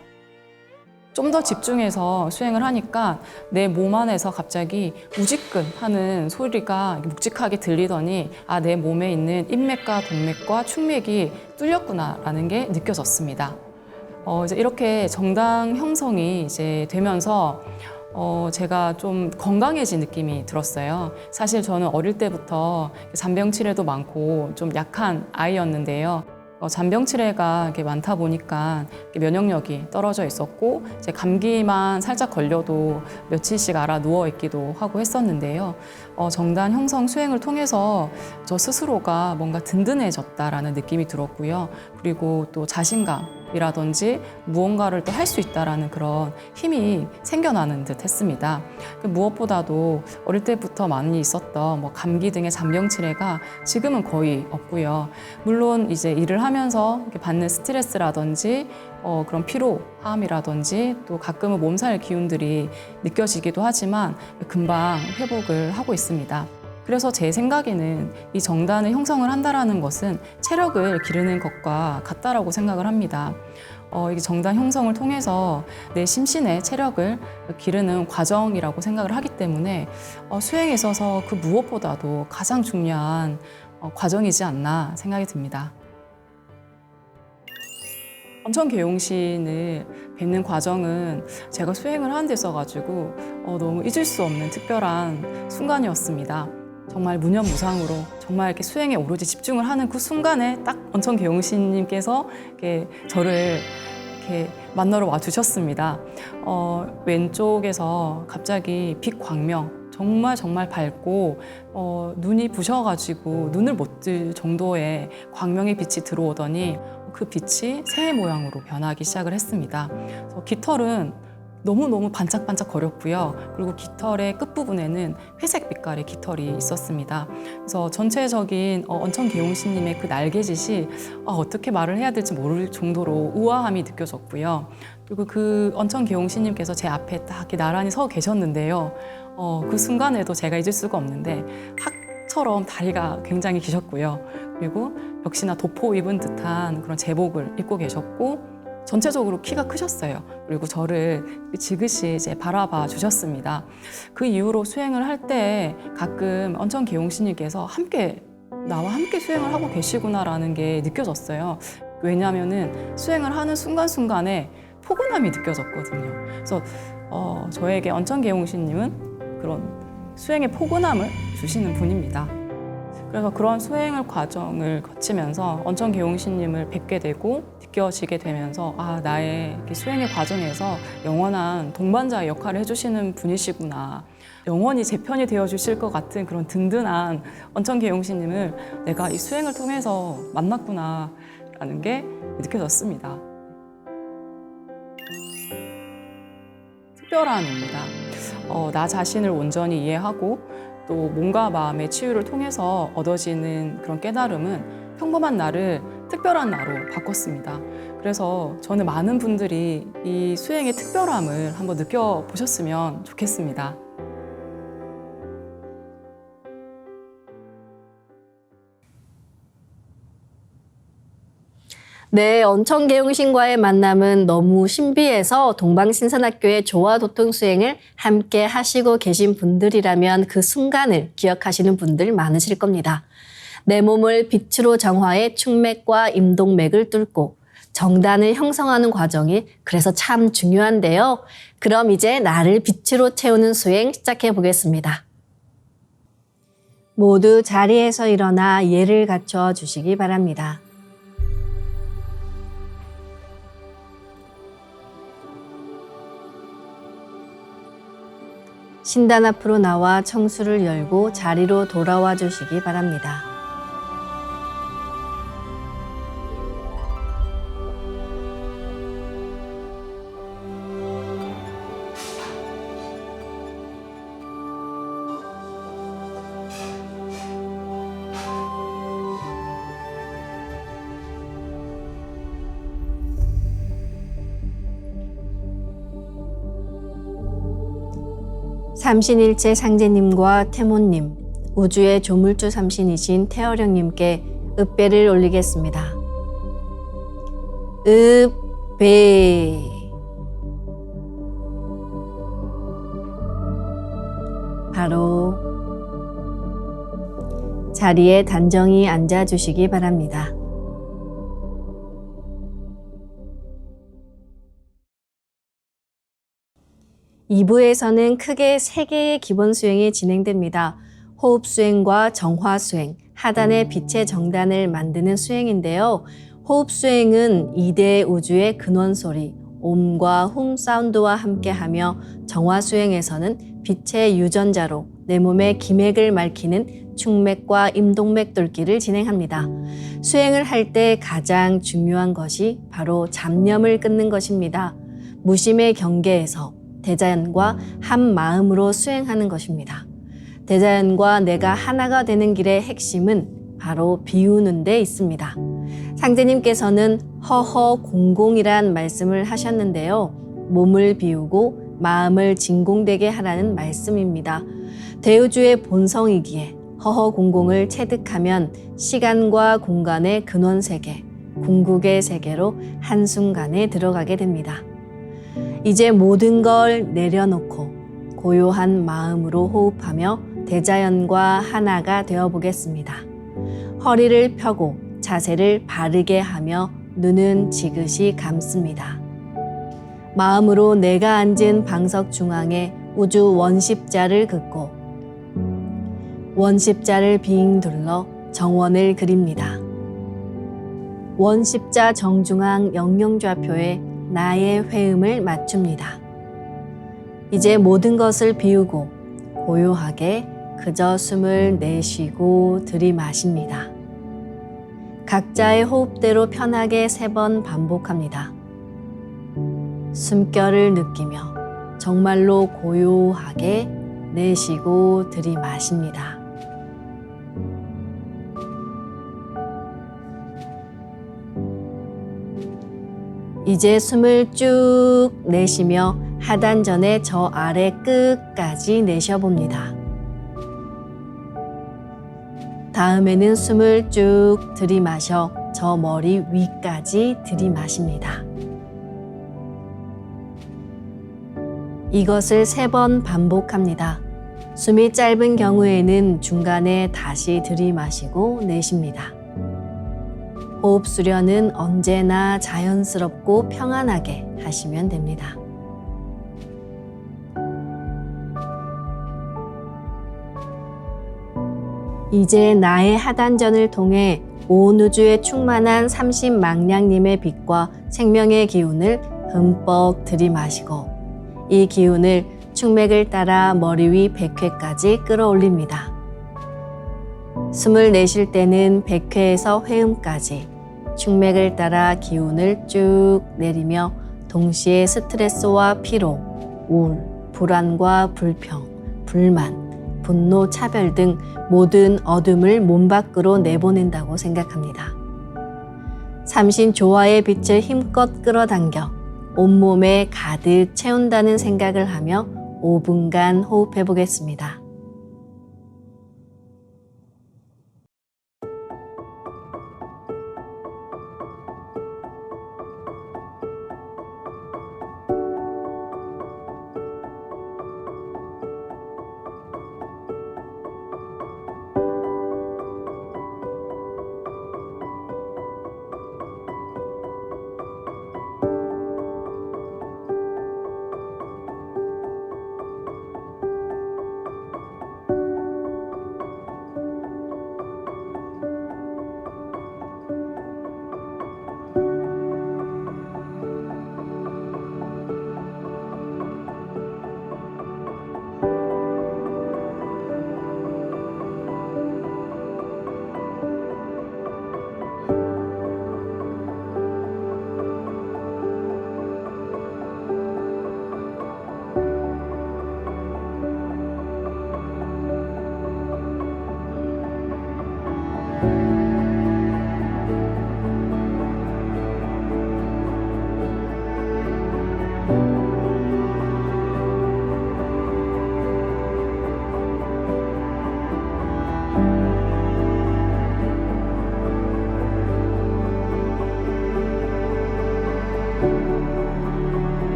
Speaker 6: 좀 더 집중해서 수행을 하니까 내 몸 안에서 갑자기 우지끈 하는 소리가 묵직하게 들리더니 내 몸에 있는 인맥과 동맥과 충맥이 뚫렸구나라는 게 느껴졌습니다. 이제 이렇게 정당 형성이 이제 되면서 제가 좀 건강해진 느낌이 들었어요. 사실 저는 어릴 때부터 잔병치레도 많고 좀 약한 아이였는데요. 잔병치레가 이렇게 많다 보니까 면역력이 떨어져 있었고 이제 감기만 살짝 걸려도 며칠씩 알아 누워 있기도 하고 했었는데요. 정단 형성 수행을 통해서 저 스스로가 뭔가 든든해졌다라는 느낌이 들었고요. 그리고 또 자신감, 이라든지 무언가를 또 할 수 있다라는 그런 힘이 생겨나는 듯 했습니다. 무엇보다도 어릴 때부터 많이 있었던 뭐 감기 등의 잔병 치레가 지금은 거의 없고요. 물론 이제 일을 하면서 이렇게 받는 스트레스라든지 그런 피로함이라든지 또 가끔은 몸살 기운들이 느껴지기도 하지만 금방 회복을 하고 있습니다. 그래서 제 생각에는 이 정단을 형성을 한다라는 것은 체력을 기르는 것과 같다라고 생각을 합니다. 이 정단 형성을 통해서 내 심신의 체력을 기르는 과정이라고 생각을 하기 때문에 수행에 있어서 그 무엇보다도 가장 중요한 과정이지 않나 생각이 듭니다. 언천계용신을 뵙는 과정은 제가 수행을 하는 데 있어가지고 너무 잊을 수 없는 특별한 순간이었습니다. 정말 무념무상으로 정말 이렇게 수행에 오로지 집중을 하는 그 순간에 딱 언천계용신님께서 이렇게 저를 이렇게 만나러 와 주셨습니다. 왼쪽에서 갑자기 빛 광명 정말 밝고 눈이 부셔가지고 눈을 못 뜰 정도의 광명의 빛이 들어오더니 그 빛이 새 모양으로 변하기 시작을 했습니다. 그래서 깃털은 너무너무 반짝반짝 거렸고요. 그리고 깃털의 끝부분에는 회색 빛깔의 깃털이 있었습니다. 그래서 전체적인 언천계용신님의 그 날개짓이 어떻게 말을 해야 될지 모를 정도로 우아함이 느껴졌고요. 그리고 그 언천계용신님께서 제 앞에 딱 이렇게 나란히 서 계셨는데요. 그 순간에도 제가 잊을 수가 없는데 학처럼 다리가 굉장히 기셨고요. 그리고 역시나 도포 입은 듯한 그런 제복을 입고 계셨고 전체적으로 키가 크셨어요. 그리고 저를 지그시 이제 바라봐 주셨습니다. 그 이후로 수행을 할 때 가끔 언천계용신님께서 나와 함께 수행을 하고 계시구나라는 게 느껴졌어요. 왜냐하면은 수행을 하는 순간순간에 포근함이 느껴졌거든요. 그래서 저에게 언천계용신님은 그런 수행의 포근함을 주시는 분입니다. 그래서 그런 수행을 과정을 거치면서 언천계용신님을 뵙게 되고 느껴지게 되면서 나의 수행의 과정에서 영원한 동반자의 역할을 해주시는 분이시구나. 영원히 제 편이 되어주실 것 같은 그런 든든한 언천계용신님을 내가 이 수행을 통해서 만났구나 라는 게 느껴졌습니다. 특별함입니다. 나 자신을 온전히 이해하고 또 몸과 마음의 치유를 통해서 얻어지는 그런 깨달음은 평범한 나를 특별한 나로 바꿨습니다. 그래서 저는 많은 분들이 이 수행의 특별함을 한번 느껴보셨으면 좋겠습니다.
Speaker 5: 네, 언천계용신과의 만남은 너무 신비해서 동방신선학교의 조화도통 수행을 함께 하시고 계신 분들이라면 그 순간을 기억하시는 분들 많으실 겁니다. 내 몸을 빛으로 정화해 충맥과 임동맥을 뚫고 정단을 형성하는 과정이 그래서 참 중요한데요. 그럼 이제 나를 빛으로 채우는 수행 시작해 보겠습니다. 모두 자리에서 일어나 예를 갖춰 주시기 바랍니다. 신단 앞으로 나와 청수를 열고 자리로 돌아와 주시기 바랍니다. 삼신일체 상제님과 태모님, 우주의 조물주 삼신이신 태어령님께 읍배를 올리겠습니다. 읍배. 바로 자리에 단정히 앉아주시기 바랍니다. (2부에서는) 크게 3개의 기본 수행이 진행됩니다. 호흡 수행과 정화 수행, 하단의 빛의 정단을 만드는 수행인데요. 호흡 수행은 2대 우주의 근원 소리, 옴과 훔 사운드와 함께하며 정화 수행에서는 빛의 유전자로 내 몸의 기맥을 밝히는 충맥과 임동맥 돌기를 진행합니다. 수행을 할 때 가장 중요한 것이 바로 잡념을 끊는 것입니다. 무심의 경계에서 대자연과 한 마음으로 수행하는 것입니다. 대자연과 내가 하나가 되는 길의 핵심은 바로 비우는 데 있습니다. 상제님께서는 허허공공이란 말씀을 하셨는데요. 몸을 비우고 마음을 진공되게 하라는 말씀입니다. 대우주의 본성이기에 허허공공을 체득하면 시간과 공간의 근원세계, 궁극의 세계로 한순간에 들어가게 됩니다. 이제 모든 걸 내려놓고 고요한 마음으로 호흡하며 대자연과 하나가 되어보겠습니다. 허리를 펴고 자세를 바르게 하며 눈은 지그시 감습니다. 마음으로 내가 앉은 방석 중앙에 우주 원십자를 긋고 원십자를 빙 둘러 정원을 그립니다. 원십자 정중앙 영영좌표에 나의 회음을 맞춥니다. 이제 모든 것을 비우고 고요하게 그저 숨을 내쉬고 들이마십니다. 각자의 호흡대로 편하게 3번 반복합니다. 숨결을 느끼며 정말로 고요하게 내쉬고 들이마십니다. 이제 숨을 쭉 내쉬며 하단전의 저 아래 끝까지 내쉬어봅니다. 다음에는 숨을 쭉 들이마셔 저 머리 위까지 들이마십니다. 이것을 3번 반복합니다. 숨이 짧은 경우에는 중간에 다시 들이마시고 내쉽니다. 호흡 수련은 언제나 자연스럽고 평안하게 하시면 됩니다. 이제 나의 하단전을 통해 온 우주에 충만한 30망량님의 빛과 생명의 기운을 흠뻑 들이마시고 이 기운을 충맥을 따라 머리 위 백회까지 끌어올립니다. 숨을 내쉴 때는 백회에서 회음까지 충맥을 따라 기운을 쭉 내리며 동시에 스트레스와 피로, 우울, 불안과 불평, 불만, 분노, 차별 등 모든 어둠을 몸 밖으로 내보낸다고 생각합니다. 삼신 조화의 빛을 힘껏 끌어당겨 온몸에 가득 채운다는 생각을 하며 5분간 호흡해 보겠습니다.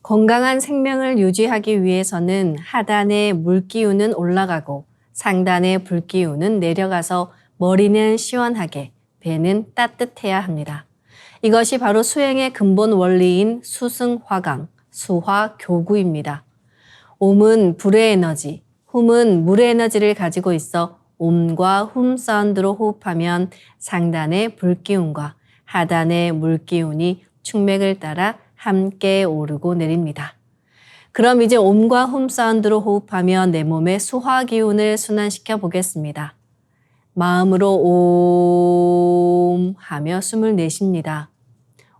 Speaker 5: 건강한 생명을 유지하기 위해서는 하단의 물기운은 올라가고 상단의 불기운은 내려가서 머리는 시원하게, 배는 따뜻해야 합니다. 이것이 바로 수행의 근본 원리인 수승화강, 수화교구입니다. 옴은 불의 에너지, 훔은 물의 에너지를 가지고 있어 옴과 훔 사운드로 호흡하면 상단의 불기운과 하단의 물기운이 충맥을 따라 함께 오르고 내립니다. 그럼 이제 옴과 훔 사운드로 호흡하며 내 몸의 수화 기운을 순환시켜 보겠습니다. 마음으로 옴 하며 숨을 내쉽니다.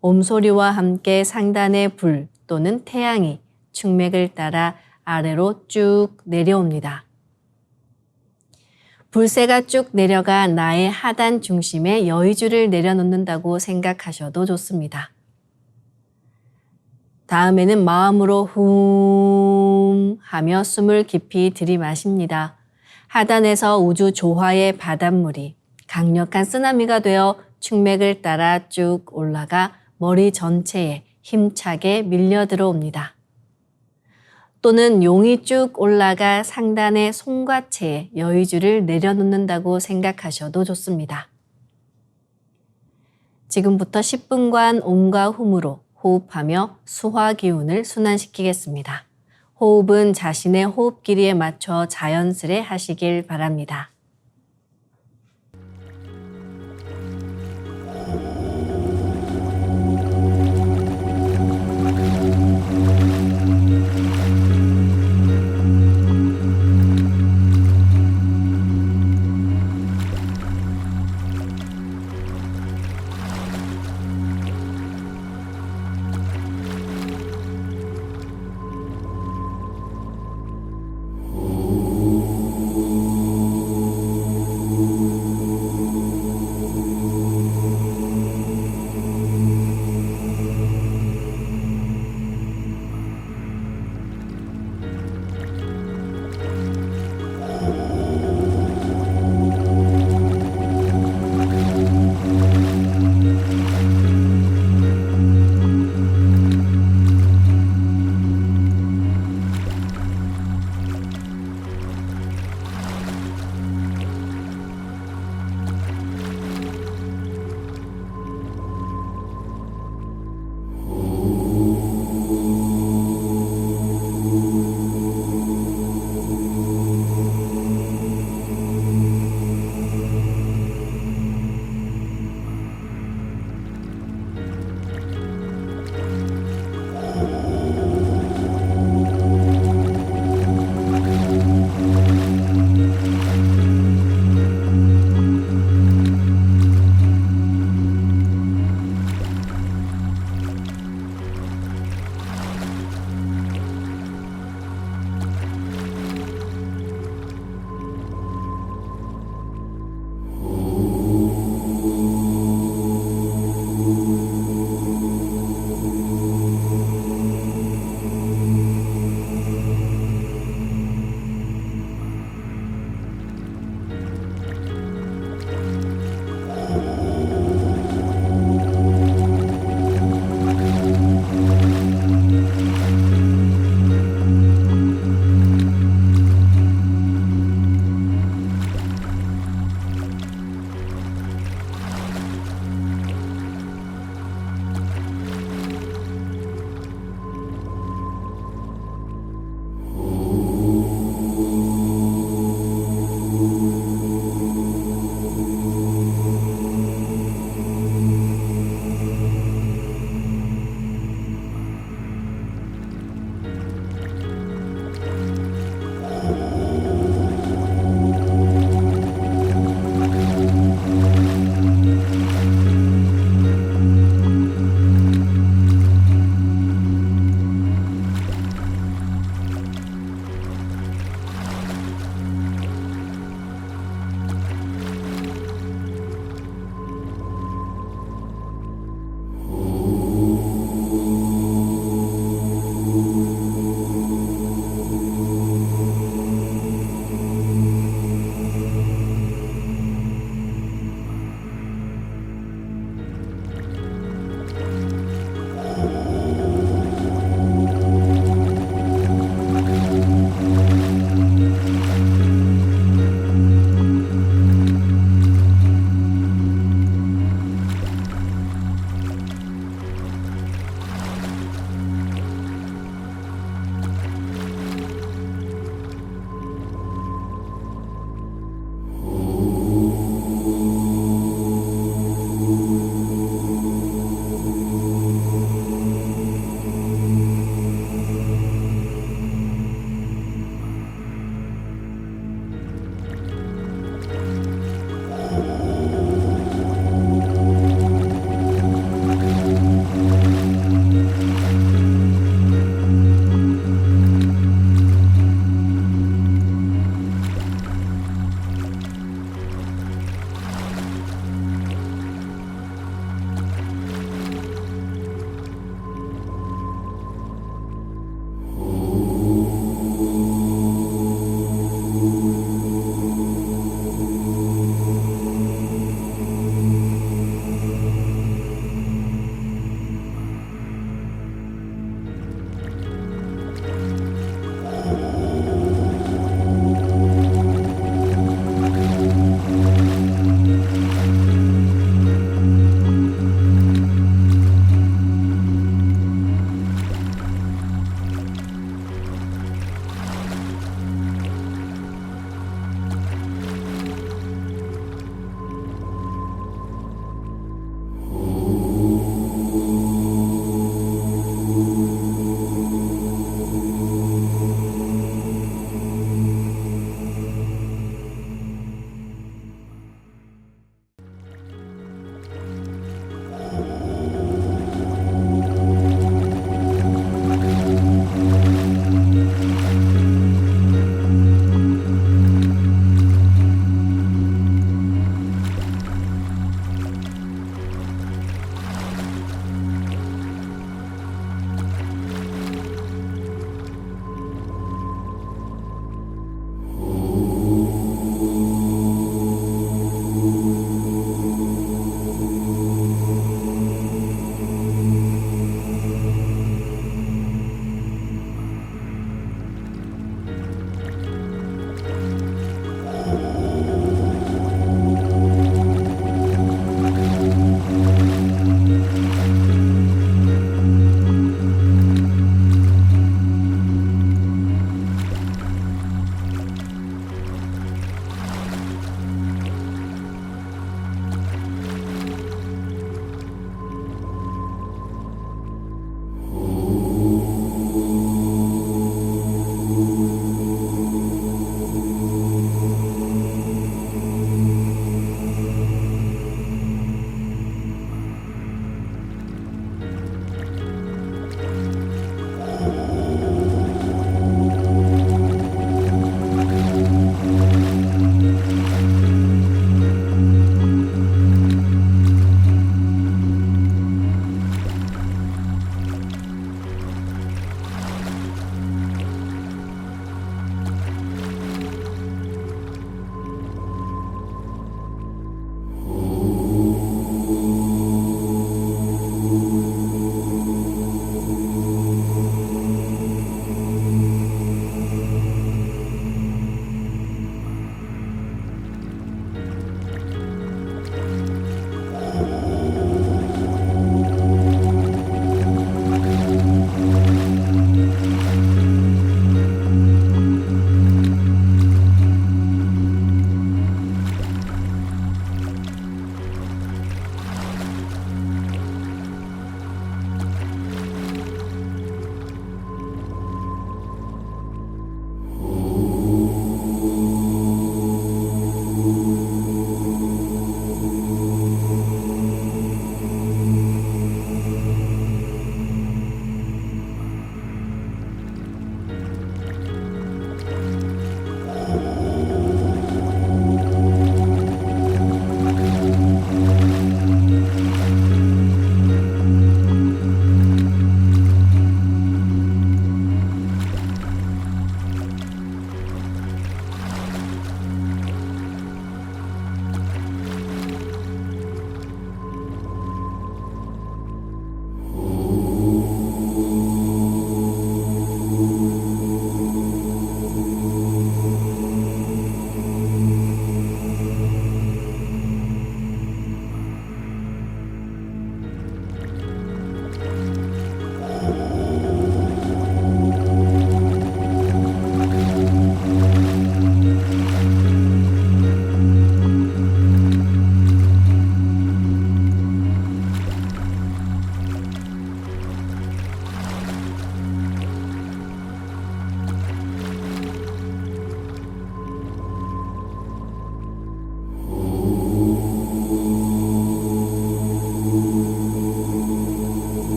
Speaker 5: 옴 소리와 함께 상단의 불 또는 태양이 충맥을 따라 아래로 쭉 내려옵니다. 불새가 쭉 내려가 나의 하단 중심에 여의주를 내려놓는다고 생각하셔도 좋습니다. 다음에는 마음으로 훔 하며 숨을 깊이 들이마십니다. 하단에서 우주 조화의 바닷물이 강력한 쓰나미가 되어 충맥을 따라 쭉 올라가 머리 전체에 힘차게 밀려 들어옵니다. 또는 용이 쭉 올라가 상단의 송과체에 여의주를 내려놓는다고 생각하셔도 좋습니다. 지금부터 10분간 옴과 훔으로 호흡하며 수화 기운을 순환시키겠습니다. 호흡은 자신의 호흡 길이에 맞춰 자연스레 하시길 바랍니다.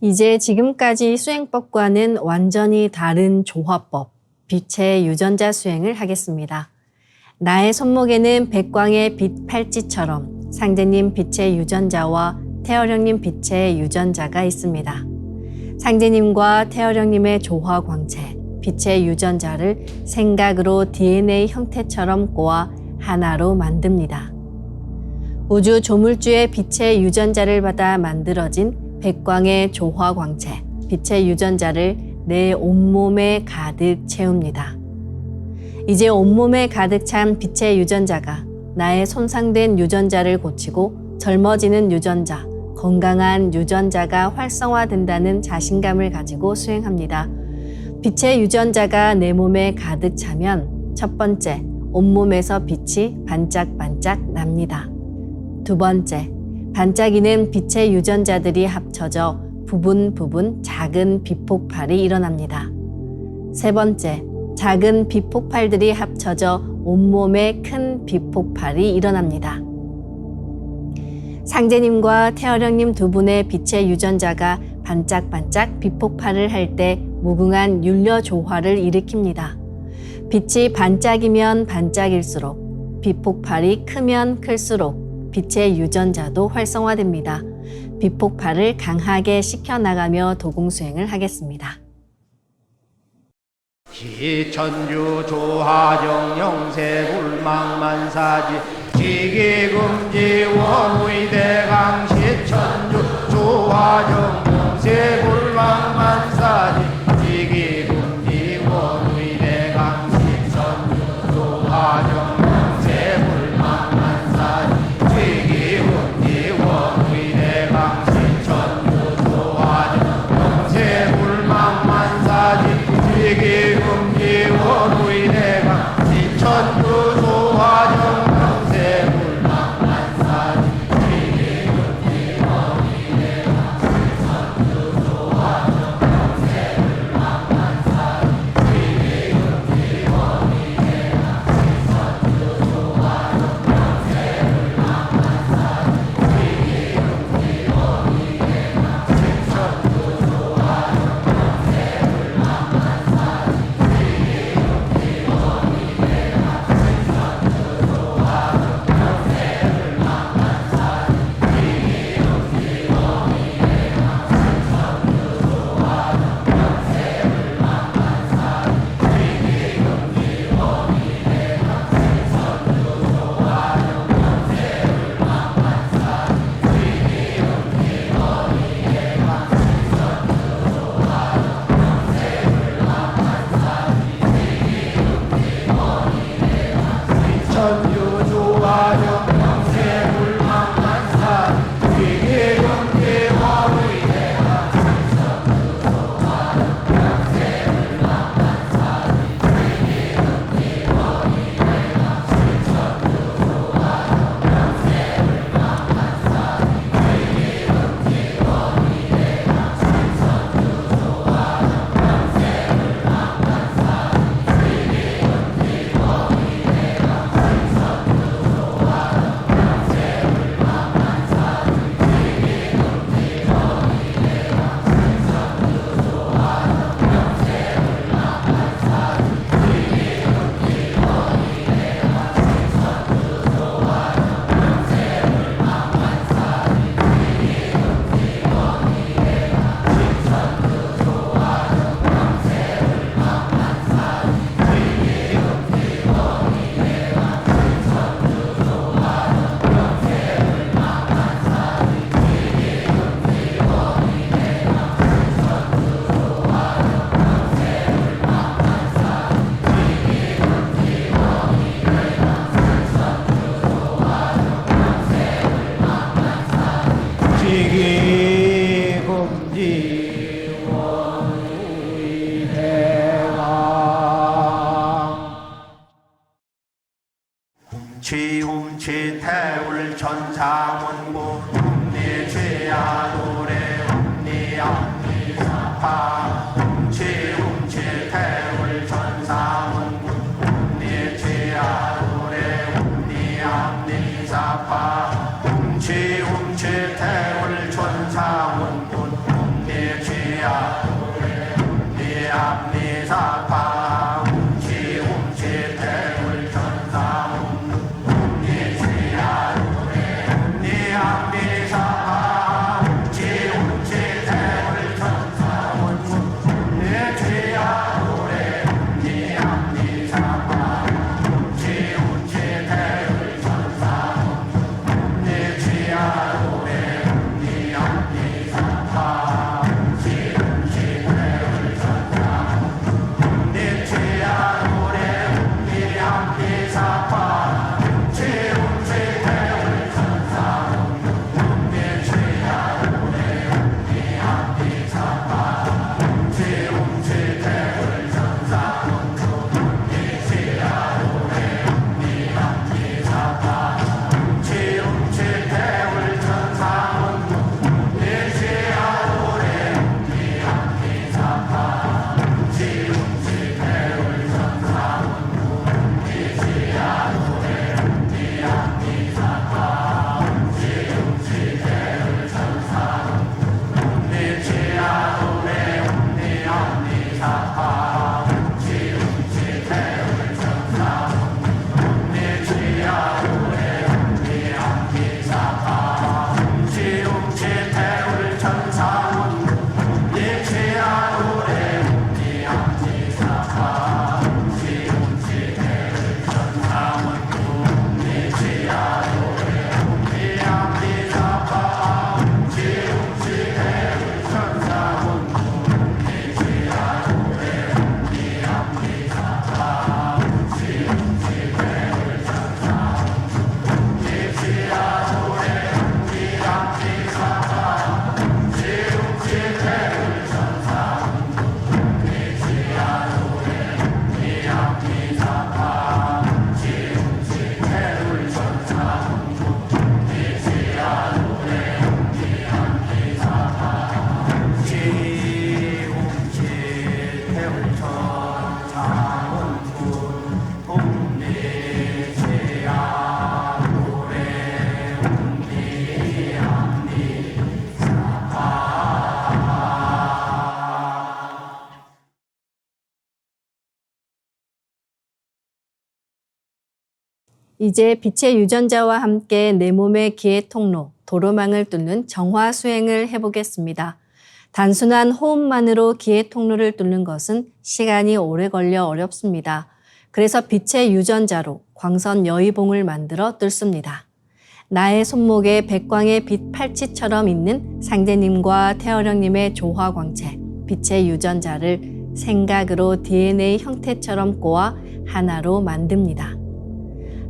Speaker 5: 이제 지금까지 수행법과는 완전히 다른 조화법, 빛의 유전자 수행을 하겠습니다. 나의 손목에는 백광의 빛 팔찌처럼 상제님 빛의 유전자와 태어령님 빛의 유전자가 있습니다. 상제님과 태어령님의 조화 광채, 빛의 유전자를 생각으로 DNA 형태처럼 꼬아 하나로 만듭니다. 우주 조물주의 빛의 유전자를 받아 만들어진 백광의 조화 광채, 빛의 유전자를 내 온몸에 가득 채웁니다. 이제 온몸에 가득 찬 빛의 유전자가 나의 손상된 유전자를 고치고 젊어지는 유전자, 건강한 유전자가 활성화된다는 자신감을 가지고 수행합니다. 빛의 유전자가 내 몸에 가득 차면 첫 번째, 온몸에서 빛이 반짝반짝 납니다. 두 번째, 반짝이는 빛의 유전자들이 합쳐져 부분 작은 빛폭발이 일어납니다. 세 번째, 작은 빛폭발들이 합쳐져 온몸에 큰 빛폭발이 일어납니다. 상제님과 태어령님 두 분의 빛의 유전자가 반짝반짝 빛폭발을 할 때 무궁한 율려 조화를 일으킵니다. 빛이 반짝이면 반짝일수록, 빛폭발이 크면 클수록 빛의 유전자도 활성화됩니다. 빛폭발을 강하게 시켜나가며 도공수행을 하겠습니다.
Speaker 4: 시천주 조하정 영세불망만사지 지기금지 원의대강 시천주 조하정 영세불망만사지 지기금지 원의대강 시천주 조하정 영세불망만사지 지기금지 원의대강 시천주 조하정 영세불망만사지 지기금지 원의대강 시천주 조하정 영세불망만사지 지기금지 원의대강
Speaker 7: 천사문구 웅리취야 노래 웅리암리사파 웅치웅치태울 천사문구 웅리취야 노래 웅리암리사파 웅치웅치태울 천사문구 웅리취야 노래 웅리암리사파 웅치웅치태울 천사문구 웅리취야 노래 웅리암리사파 웅치웅치태울 천사문구 웅리취야 노래 웅리암리사파 웅치웅치태울 천사문구 웅리취야 노래 웅리암리사파
Speaker 5: 이제 빛의 유전자와 함께 내 몸의 기의 통로, 도로망을 뚫는 정화 수행을 해보겠습니다. 단순한 호흡만으로 기의 통로를 뚫는 것은 시간이 오래 걸려 어렵습니다. 그래서 빛의 유전자로 광선 여의봉을 만들어 뚫습니다. 나의 손목에 백광의 빛 팔찌처럼 있는 상제님과 태어령님의 조화광채, 빛의 유전자를 생각으로 DNA 형태처럼 꼬아 하나로 만듭니다.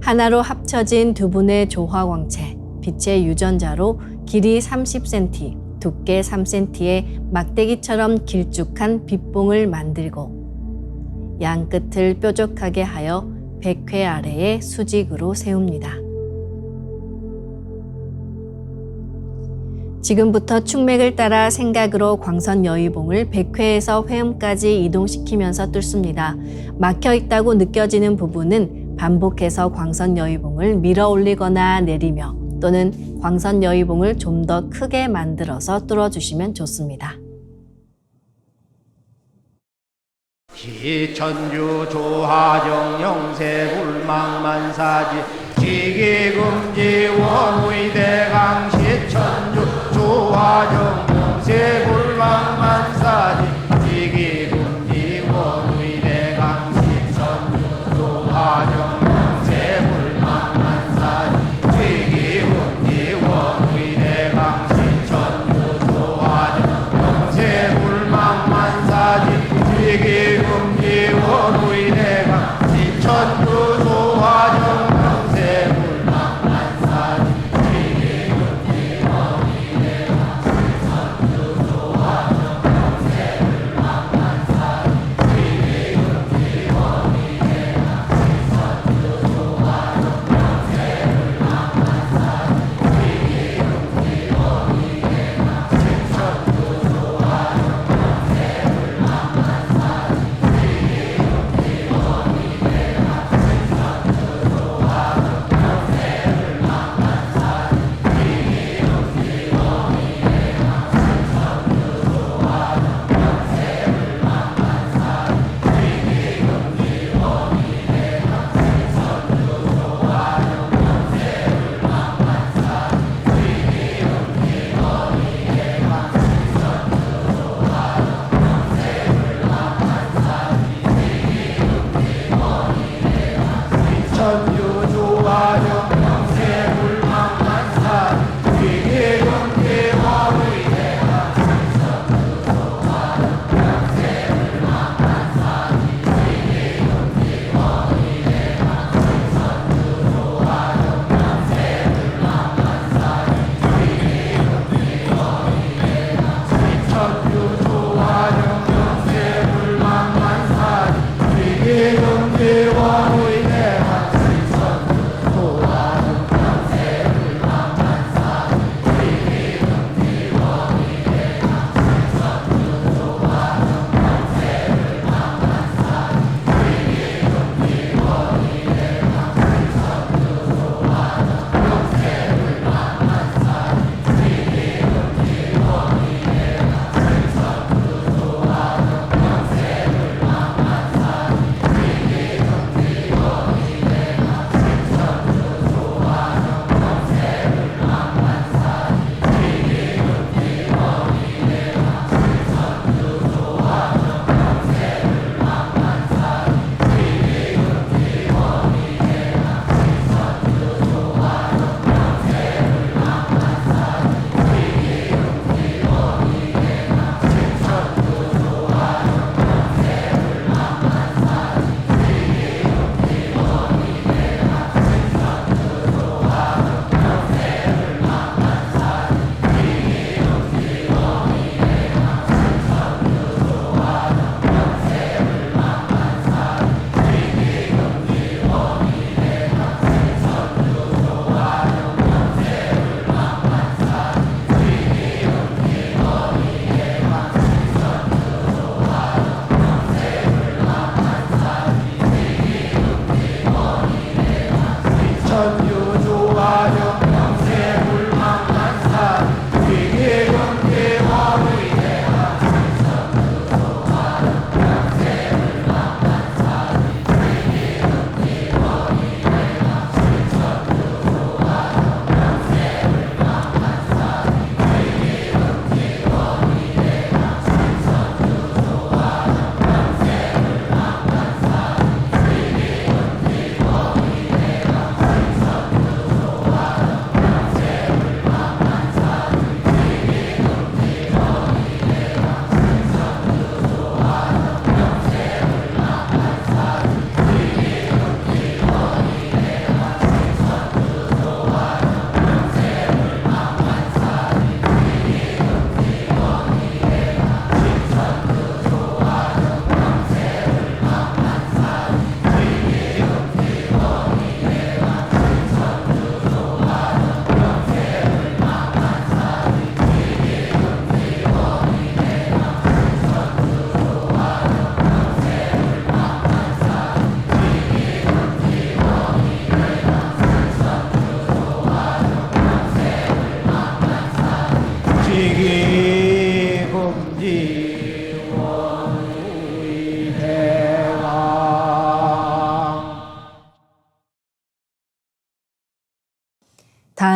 Speaker 5: 하나로 합쳐진 두 분의 조화광채, 빛의 유전자로 길이 30cm, 두께 3cm의 막대기처럼 길쭉한 빛봉을 만들고 양 끝을 뾰족하게 하여 백회 아래에 수직으로 세웁니다. 지금부터 축맥을 따라 생각으로 광선 여의봉을 백회에서 회음까지 이동시키면서 뚫습니다. 막혀 있다고 느껴지는 부분은 반복해서 광선 여의봉을 밀어 올리거나 내리며 또는 광선 여의봉을 좀 더 크게 만들어서 뚫어주시면 좋습니다.
Speaker 7: 기천주 조하정 영세 불망만사지 지기금지 원의대강 시천주 조하정 영세 불망만사지 지기금지 원의대강 시천주 조하정 영세 불망만사지 지기금지 원의대강 시천주 조하정 영세 불망만사지 지기금지 원의대강 시천주 조하정 영세 불망만사지 지기금지 원의대강 시천주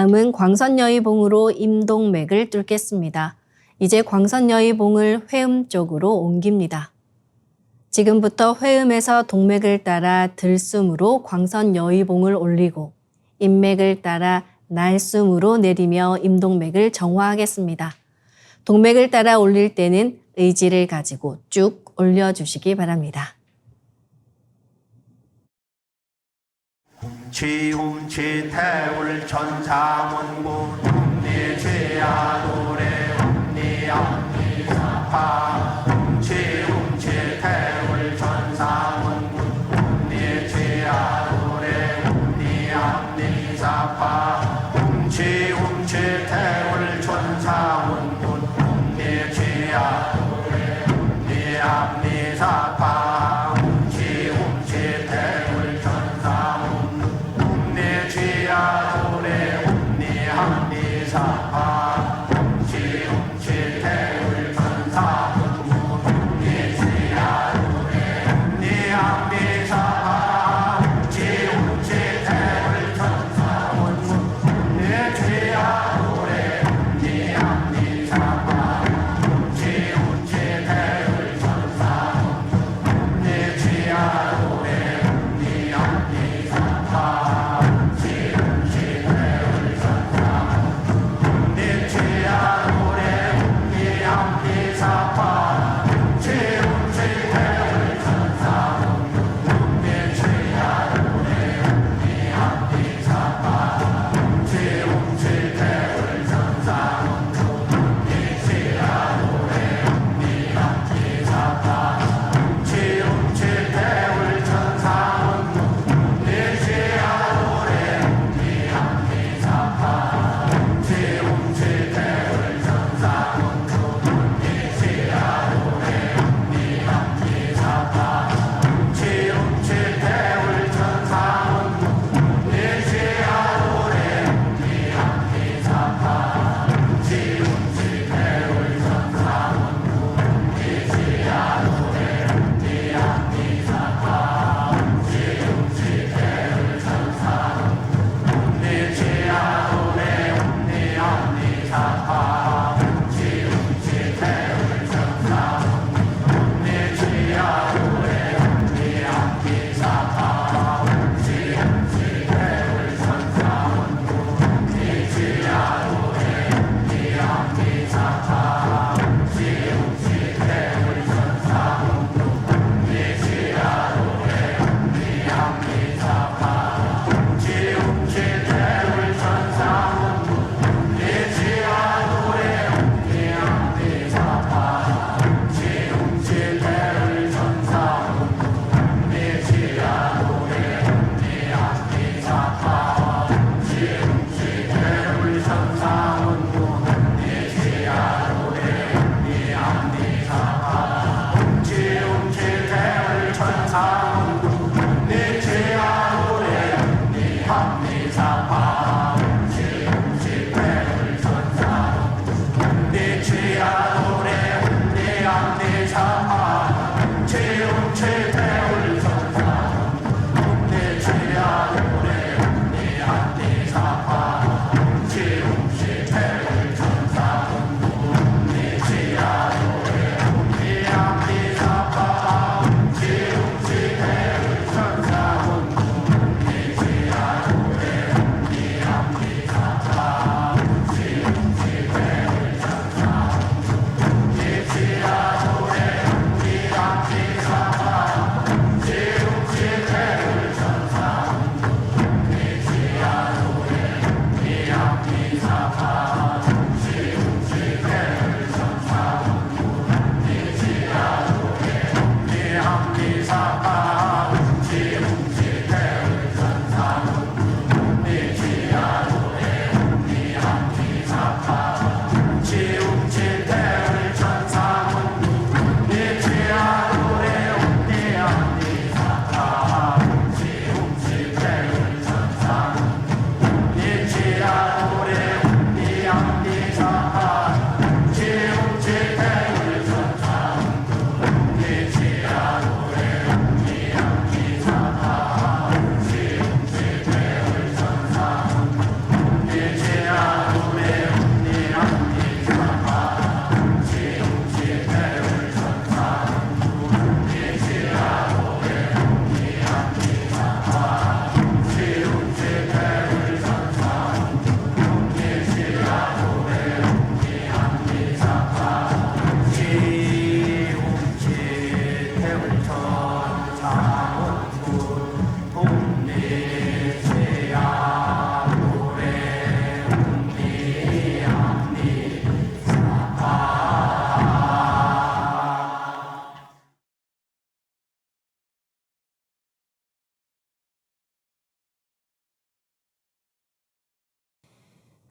Speaker 5: 다음은 광선여의봉으로 임동맥을 뚫겠습니다. 이제 광선여의봉을 회음 쪽으로 옮깁니다. 지금부터 회음에서 동맥을 따라 들숨으로 광선여의봉을 올리고 인맥을 따라 날숨으로 내리며 임동맥을 정화하겠습니다. 동맥을 따라 올릴 때는 의지를 가지고 쭉 올려주시기 바랍니다.
Speaker 7: 치움치 태울 천사문군 니 죄야 노래 니 암니사파 치움치 태울 천사문군 니 죄야 노래 니 암니사파 치움치 태울 천사문군 니 죄야 노래 니 암니사파 치움치 태울 천사문군 내 죄야 노래 니 합리사파 지음치 태울 천사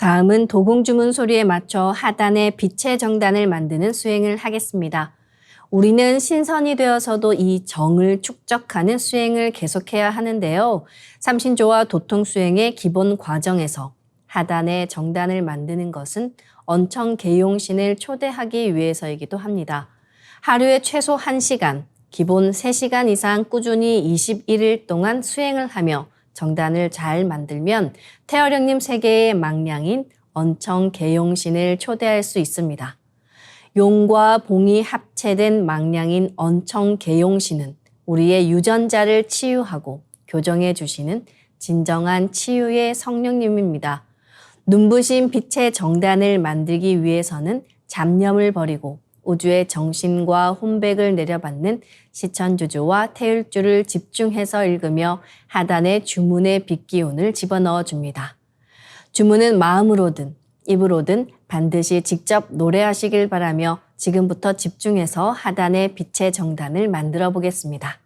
Speaker 5: 다음은 도공주문 소리에 맞춰 하단에 빛의 정단을 만드는 수행을 하겠습니다. 우리는 신선이 되어서도 이 정을 축적하는 수행을 계속해야 하는데요. 삼신조와 도통수행의 기본 과정에서 하단에 정단을 만드는 것은 언청계용신을 초대하기 위해서이기도 합니다. 하루에 최소 1시간, 기본 3시간 이상 꾸준히 21일 동안 수행을 하며 정단을 잘 만들면 태어령님 세계의 망량인 언청계용신을 초대할 수 있습니다. 용과 봉이 합체된 망량인 언청계용신은 우리의 유전자를 치유하고 교정해 주시는 진정한 치유의 성령님입니다. 눈부신 빛의 정단을 만들기 위해서는 잡념을 버리고 우주의 정신과 혼백을 내려받는 시천주조와 태율주를 집중해서 읽으며 하단에 주문의 빛기운을 집어넣어 줍니다. 주문은 마음으로든 입으로든 반드시 직접 노래하시길 바라며 지금부터 집중해서 하단에 빛의 정단을 만들어 보겠습니다.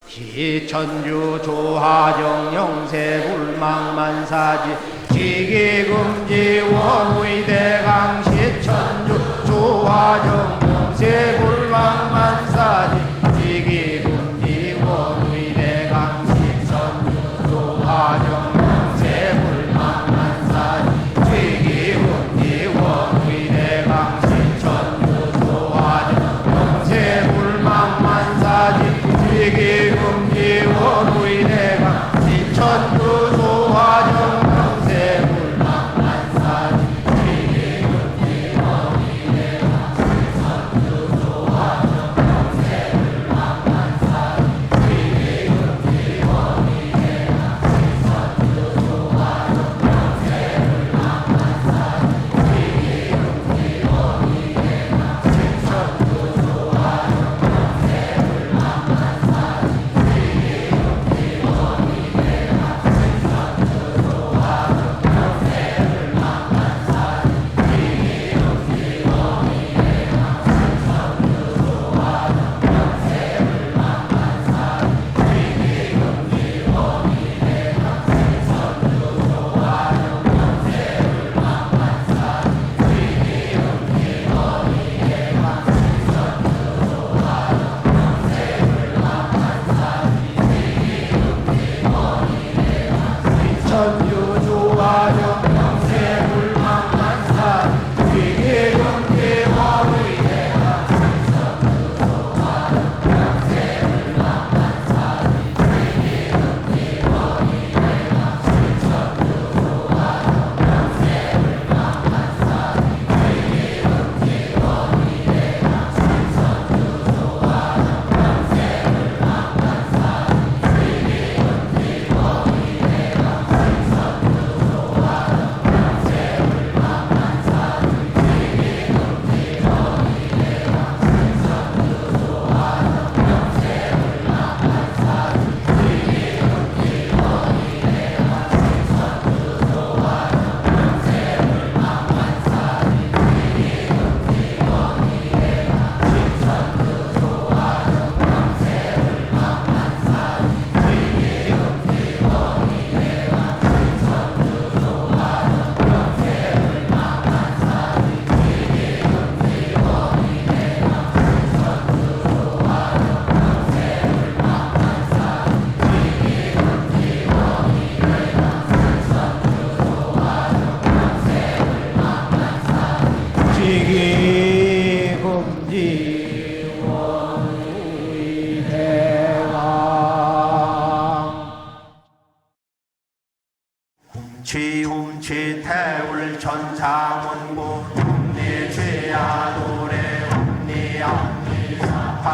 Speaker 7: 시천주 조하정 영세불망만사지 지기금지 원의대강 시천주 조하정 영세불망만사지 지기금지 원의대강 시천주 조하정 영세불망만사지 지기금지 원의대강 시천주 조하정 영세불망만사지 지기금지 원의대강 시천주 조하정 지움치태울 천상원고 옴니죄야 노래 옴니암니사파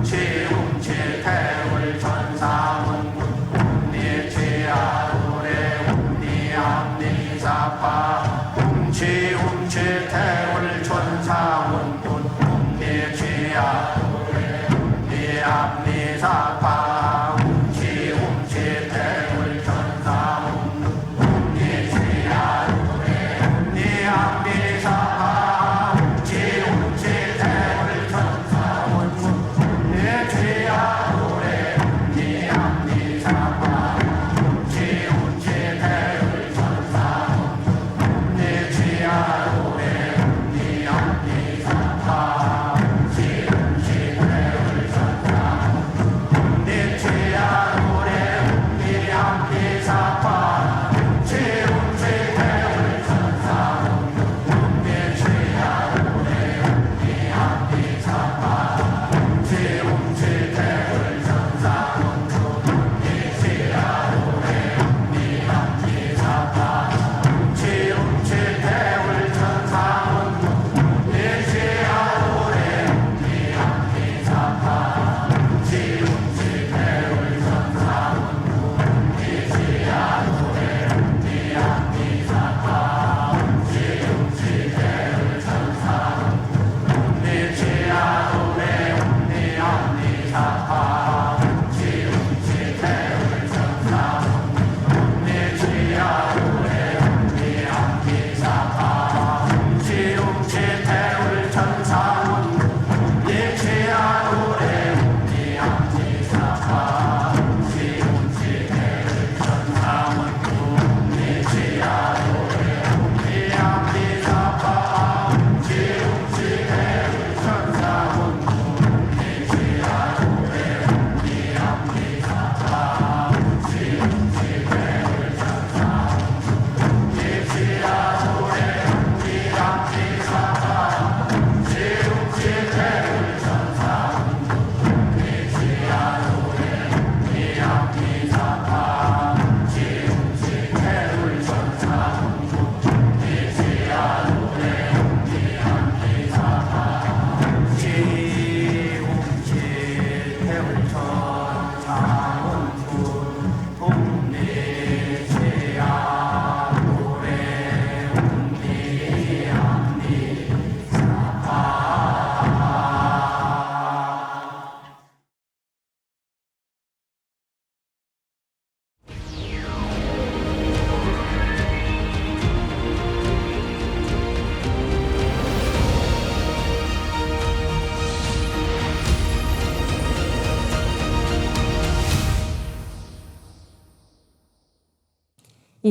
Speaker 7: 지움치태울 천상원고 옴니죄야 노래 옴니암니사파 지움치태울 천상원고 옴니죄야 노래 옴니암니사파 내 죄야 노래 네 앞니 사파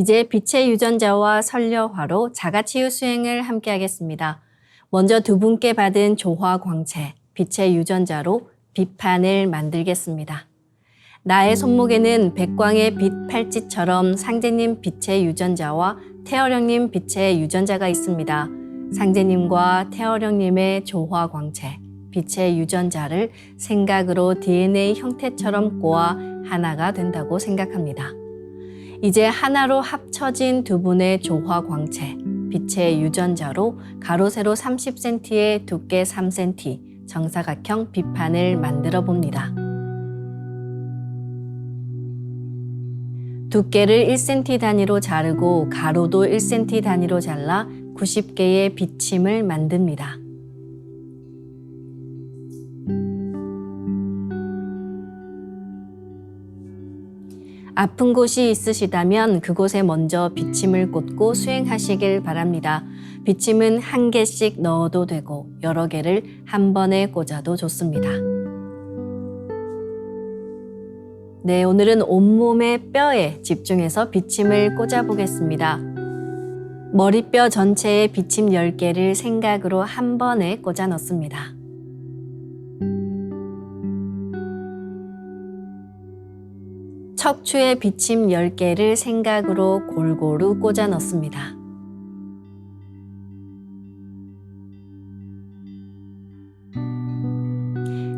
Speaker 5: 이제 빛의 유전자와 설려화로 자가치유 수행을 함께 하겠습니다. 먼저 두 분께 받은 조화 광채, 빛의 유전자로 빛판을 만들겠습니다. 나의 손목에는 백광의 빛 팔찌처럼 상제님 빛의 유전자와 태어령님 빛의 유전자가 있습니다. 상제님과 태어령님의 조화 광채, 빛의 유전자를 생각으로 DNA 형태처럼 꼬아 하나가 된다고 생각합니다. 이제 하나로 합쳐진 두 분의 조화 광채, 빛의 유전자로 가로 세로 30cm에 두께 3cm, 정사각형 빛판을 만들어 봅니다. 두께를 1cm 단위로 자르고 가로도 1cm 단위로 잘라 90개의 비침을 만듭니다. 아픈 곳이 있으시다면 그곳에 먼저 비침을 꽂고 수행하시길 바랍니다. 비침은 한 개씩 넣어도 되고 여러 개를 한 번에 꽂아도 좋습니다. 네, 오늘은 온몸의 뼈에 집중해서 비침을 꽂아 보겠습니다. 머리뼈 전체에 비침 10개를 생각으로 한 번에 꽂아 넣습니다. 척추에 비침 10개를 생각으로 골고루 꽂아 넣습니다.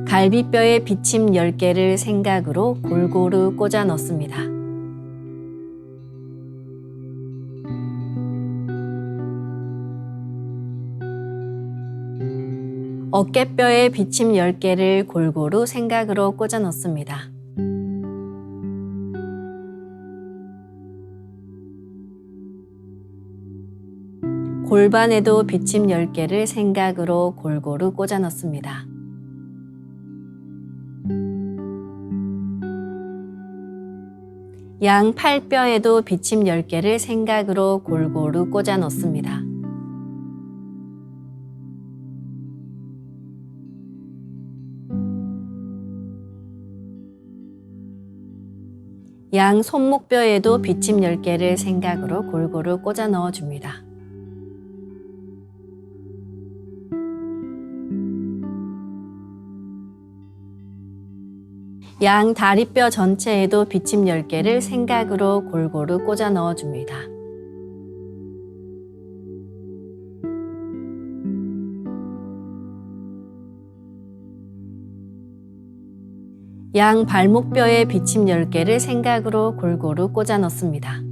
Speaker 5: 갈비뼈에 비침 10개를 생각으로 골고루 꽂아 넣습니다. 어깨뼈에 비침 10개를 골고루 생각으로 꽂아 넣습니다. 골반에도 비침 10개를 생각으로 골고루 꽂아 넣습니다. 양 팔뼈에도 비침 10개를 생각으로 골고루 꽂아 넣습니다. 양 손목뼈에도 비침 10개를 생각으로 골고루 꽂아 넣어줍니다. 양 다리뼈 전체에도 비침 10개를 생각으로 골고루 꽂아 넣어줍니다. 양 발목뼈에 비침 10개를 생각으로 골고루 꽂아 넣습니다.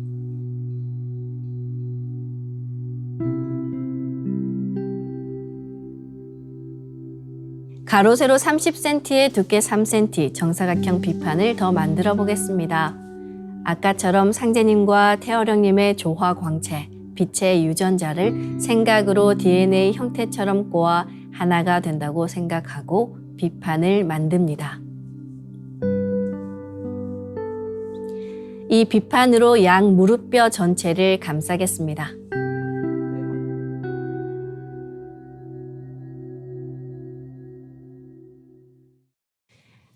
Speaker 5: 가로 세로 30cm에 두께 3cm 정사각형 비판을 더 만들어 보겠습니다. 아까처럼 상제님과 태어령님의 조화 광채, 빛의 유전자를 생각으로 DNA 형태처럼 꼬아 하나가 된다고 생각하고 비판을 만듭니다. 이 비판으로 양 무릎뼈 전체를 감싸겠습니다.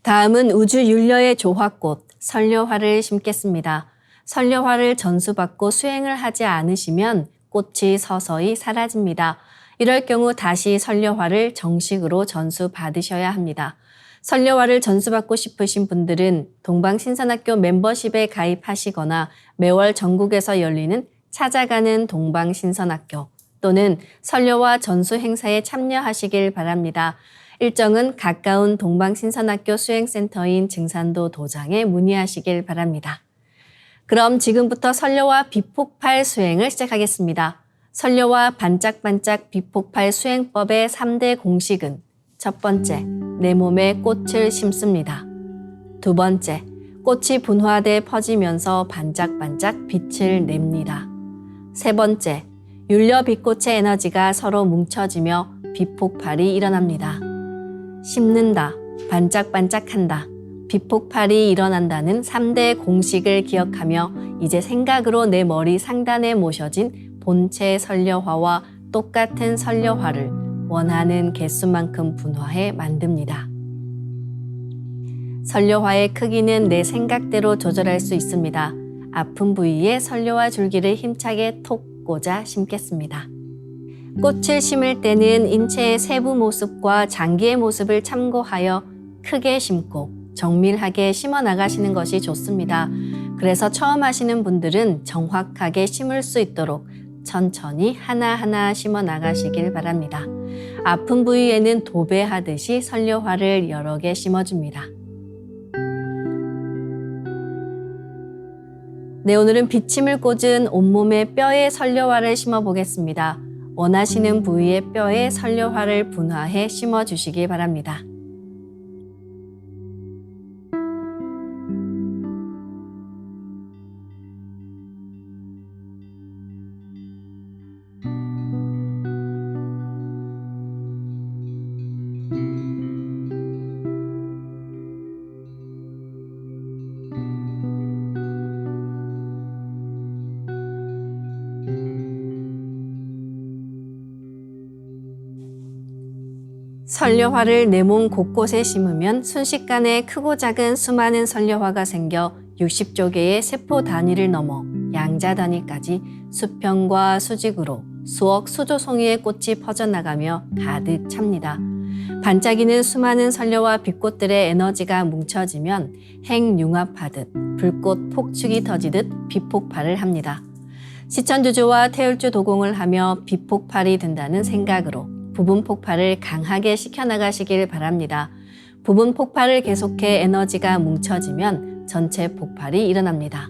Speaker 5: 다음은 우주윤려의 조화꽃, 설려화를 심겠습니다. 설려화를 전수받고 수행을 하지 않으시면 꽃이 서서히 사라집니다. 이럴 경우 다시 설려화를 정식으로 전수받으셔야 합니다. 설려화를 전수받고 싶으신 분들은 동방신선학교 멤버십에 가입하시거나 매월 전국에서 열리는 찾아가는 동방신선학교 또는 설려화 전수 행사에 참여하시길 바랍니다. 일정은 가까운 동방신선학교 수행센터인 증산도 도장에 문의하시길 바랍니다. 그럼 지금부터 설려화 비폭발 수행을 시작하겠습니다. 설려화 반짝반짝 비폭발 수행법의 3대 공식은 첫 번째, 내 몸에 꽃을 심습니다. 두 번째, 꽃이 분화돼 퍼지면서 반짝반짝 빛을 냅니다. 세 번째, 윤려 빛꽃의 에너지가 서로 뭉쳐지며 비폭발이 일어납니다. 심는다, 반짝반짝한다, 비폭발이 일어난다는 3대 공식을 기억하며 이제 생각으로 내 머리 상단에 모셔진 본체 설려화와 똑같은 설려화를 원하는 개수만큼 분화해 만듭니다. 설려화의 크기는 내 생각대로 조절할 수 있습니다. 아픈 부위에 선료와 줄기를 힘차게 톡 꽂아 심겠습니다. 꽃을 심을 때는 인체의 세부 모습과 장기의 모습을 참고하여 크게 심고 정밀하게 심어 나가시는 것이 좋습니다. 그래서 처음 하시는 분들은 정확하게 심을 수 있도록 천천히 하나하나 심어 나가시길 바랍니다. 아픈 부위에는 도배하듯이 선료화를 여러 개 심어줍니다. 네, 오늘은 비침을 꽂은 온몸에 뼈에 선료화를 심어 보겠습니다. 원하시는 부위의 뼈에 선료화를 분화해 심어주시기 바랍니다. 선료화를 내 몸 곳곳에 심으면 순식간에 크고 작은 수많은 선료화가 생겨 60조 개의 세포 단위를 넘어 양자 단위까지 수평과 수직으로 수억 수조송이의 꽃이 퍼져나가며 가득 찹니다. 반짝이는 수많은 선료와 빛꽃들의 에너지가 뭉쳐지면 핵융합하듯 불꽃 폭축이 터지듯 비폭발을 합니다. 시천주조와 태울주 도공을 하며 비폭발이 된다는 생각으로 부분 폭발을 강하게 시켜나가시길 바랍니다. 부분 폭발을 계속해 에너지가 뭉쳐지면 전체 폭발이 일어납니다.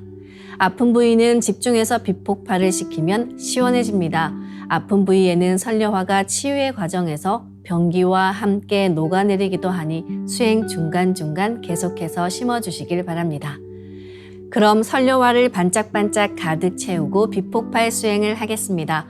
Speaker 5: 아픈 부위는 집중해서 비폭발을 시키면 시원해집니다. 아픈 부위에는 선료화가 치유의 과정에서 병기와 함께 녹아내리기도 하니 수행 중간중간 계속해서 심어주시길 바랍니다. 그럼 선료화를 반짝반짝 가득 채우고 비폭발 수행을 하겠습니다.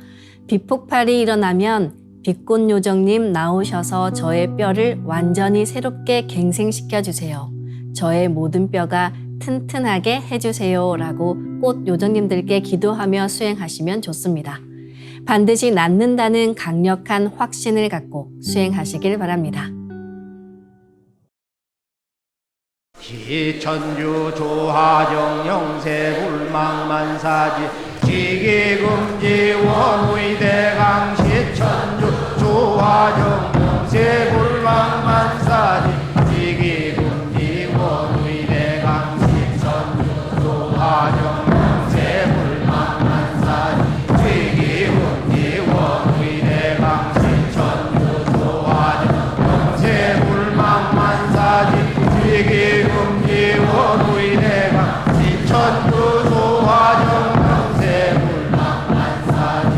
Speaker 5: 비폭발이 일어나면 빛꽃요정님 나오셔서 저의 뼈를 완전히 새롭게 갱생시켜주세요. 저의 모든 뼈가 튼튼하게 해주세요 라고 꽃요정님들께 기도하며 수행하시면 좋습니다. 반드시 낫는다는 강력한 확신을 갖고 수행하시길 바랍니다.
Speaker 7: 시천주 조하정 영세불망만사지 지기금지 원의대강 시천주 조하정 영세불망만사지 지기금지 원의대강 시천주 조하정 영세불망만사지 지기금지 원의대강 시천주 조하정 영세불망만사지 지기금지 원의대강 시천주 조하정 영세불망만사지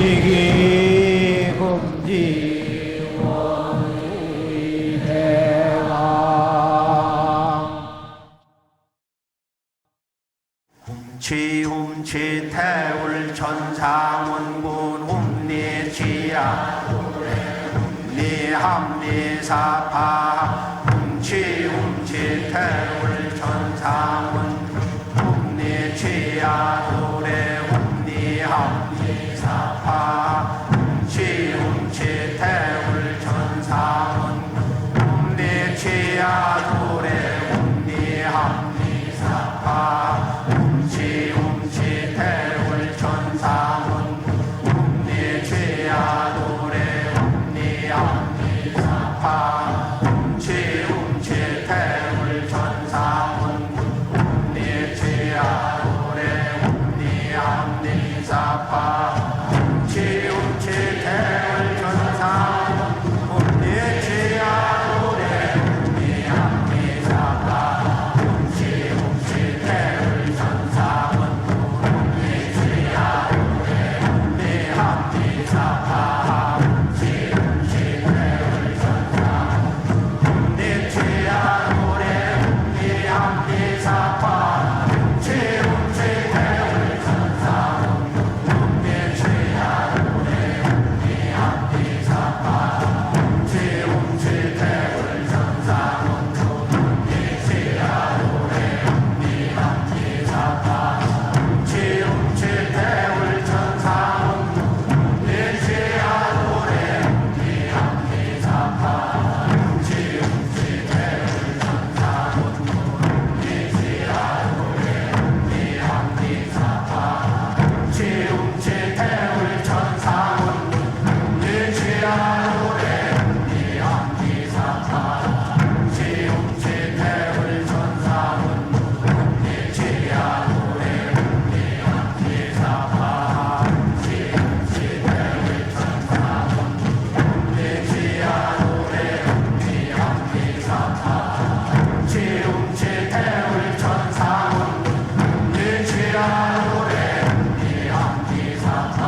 Speaker 7: 지기 금지 원의 대강
Speaker 4: 훔치 태울 천상원군 훔리지야 훔리합리사파 훔치 태울 천상원 훔리지야 노래 훔리합리사파 훔치 태울 천상원 훔리지야 노래 훔리합리사파 훔치 태울 천상원 훔리지야 노래 훔리합리사파 훔치 태울 천상원 훔리지야 노래 훔리합리사파 훔치 태울 천상원 훔리지야 노래 훔리합리사파 훔치 태울 천상원 훔리지야 노래 훔리합니사파 훔치 태울 천상원 훔리지야 노래 훔리합니사파 훔치 태울 천상원 훔리지야 노래 훔리합니사파 훔치 태울 천상원 훔리지야 노래 훔리합니사파 훔치 태울 천상원 훔리지야 노래 훔리합니사파 훔치 태울 천상원 훔리지야 노래 훔리합니사파 훔치 태울 천상원 훔리지야 노래 훔리합니사파 훔치 태울 천상원 훔리지야 노래 훔리합니사파 훔치 태울 천상원 훔리지야 노래 훔리합니사파 훔치 태울 천상원 훔리지야 노래 훔리합니사파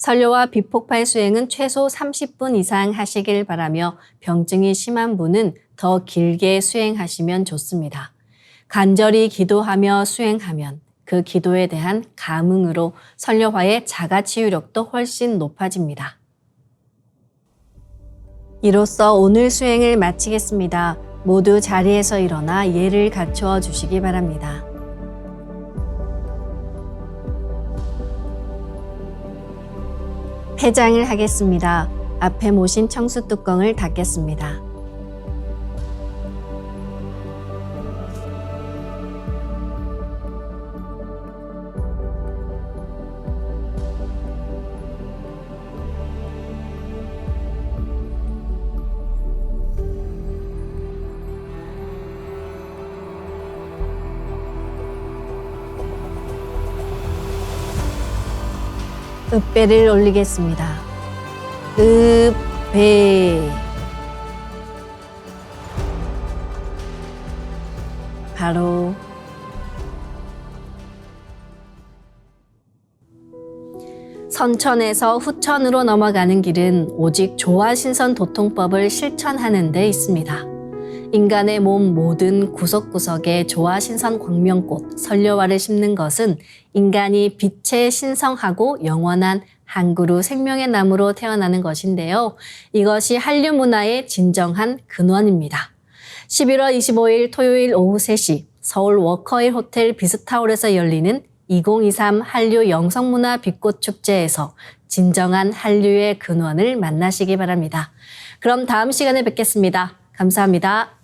Speaker 5: 설교와 비폭발 수행은 최소 30분 이상 하시길 바라며 병증이 심한 분은 더 길게 수행하시면 좋습니다. 간절히 기도하며 수행하면 그 기도에 대한 감흥으로 설교화의 자가치유력도 훨씬 높아집니다. 이로써 오늘 수행을 마치겠습니다. 모두 자리에서 일어나 예를 갖추어 주시기 바랍니다. 폐장을 하겠습니다. 앞에 모신 청수 뚜껑을 닫겠습니다. 읍배를 올리겠습니다. 읍배. 바로 선천에서 후천으로 넘어가는 길은 오직 조화신선 도통법을 실천하는 데 있습니다. 인간의 몸 모든 구석구석에 조화신선 광명꽃, 설교화를 심는 것은 인간이 빛에 신성하고 영원한 한 그루 생명의 나무로 태어나는 것인데요. 이것이 한류 문화의 진정한 근원입니다. 11월 25일 토요일 오후 3시 서울 워커힐 호텔 비스타홀에서 열리는 2023 한류 영성문화 빛꽃 축제에서 진정한 한류의 근원을 만나시기 바랍니다. 그럼 다음 시간에 뵙겠습니다. 감사합니다.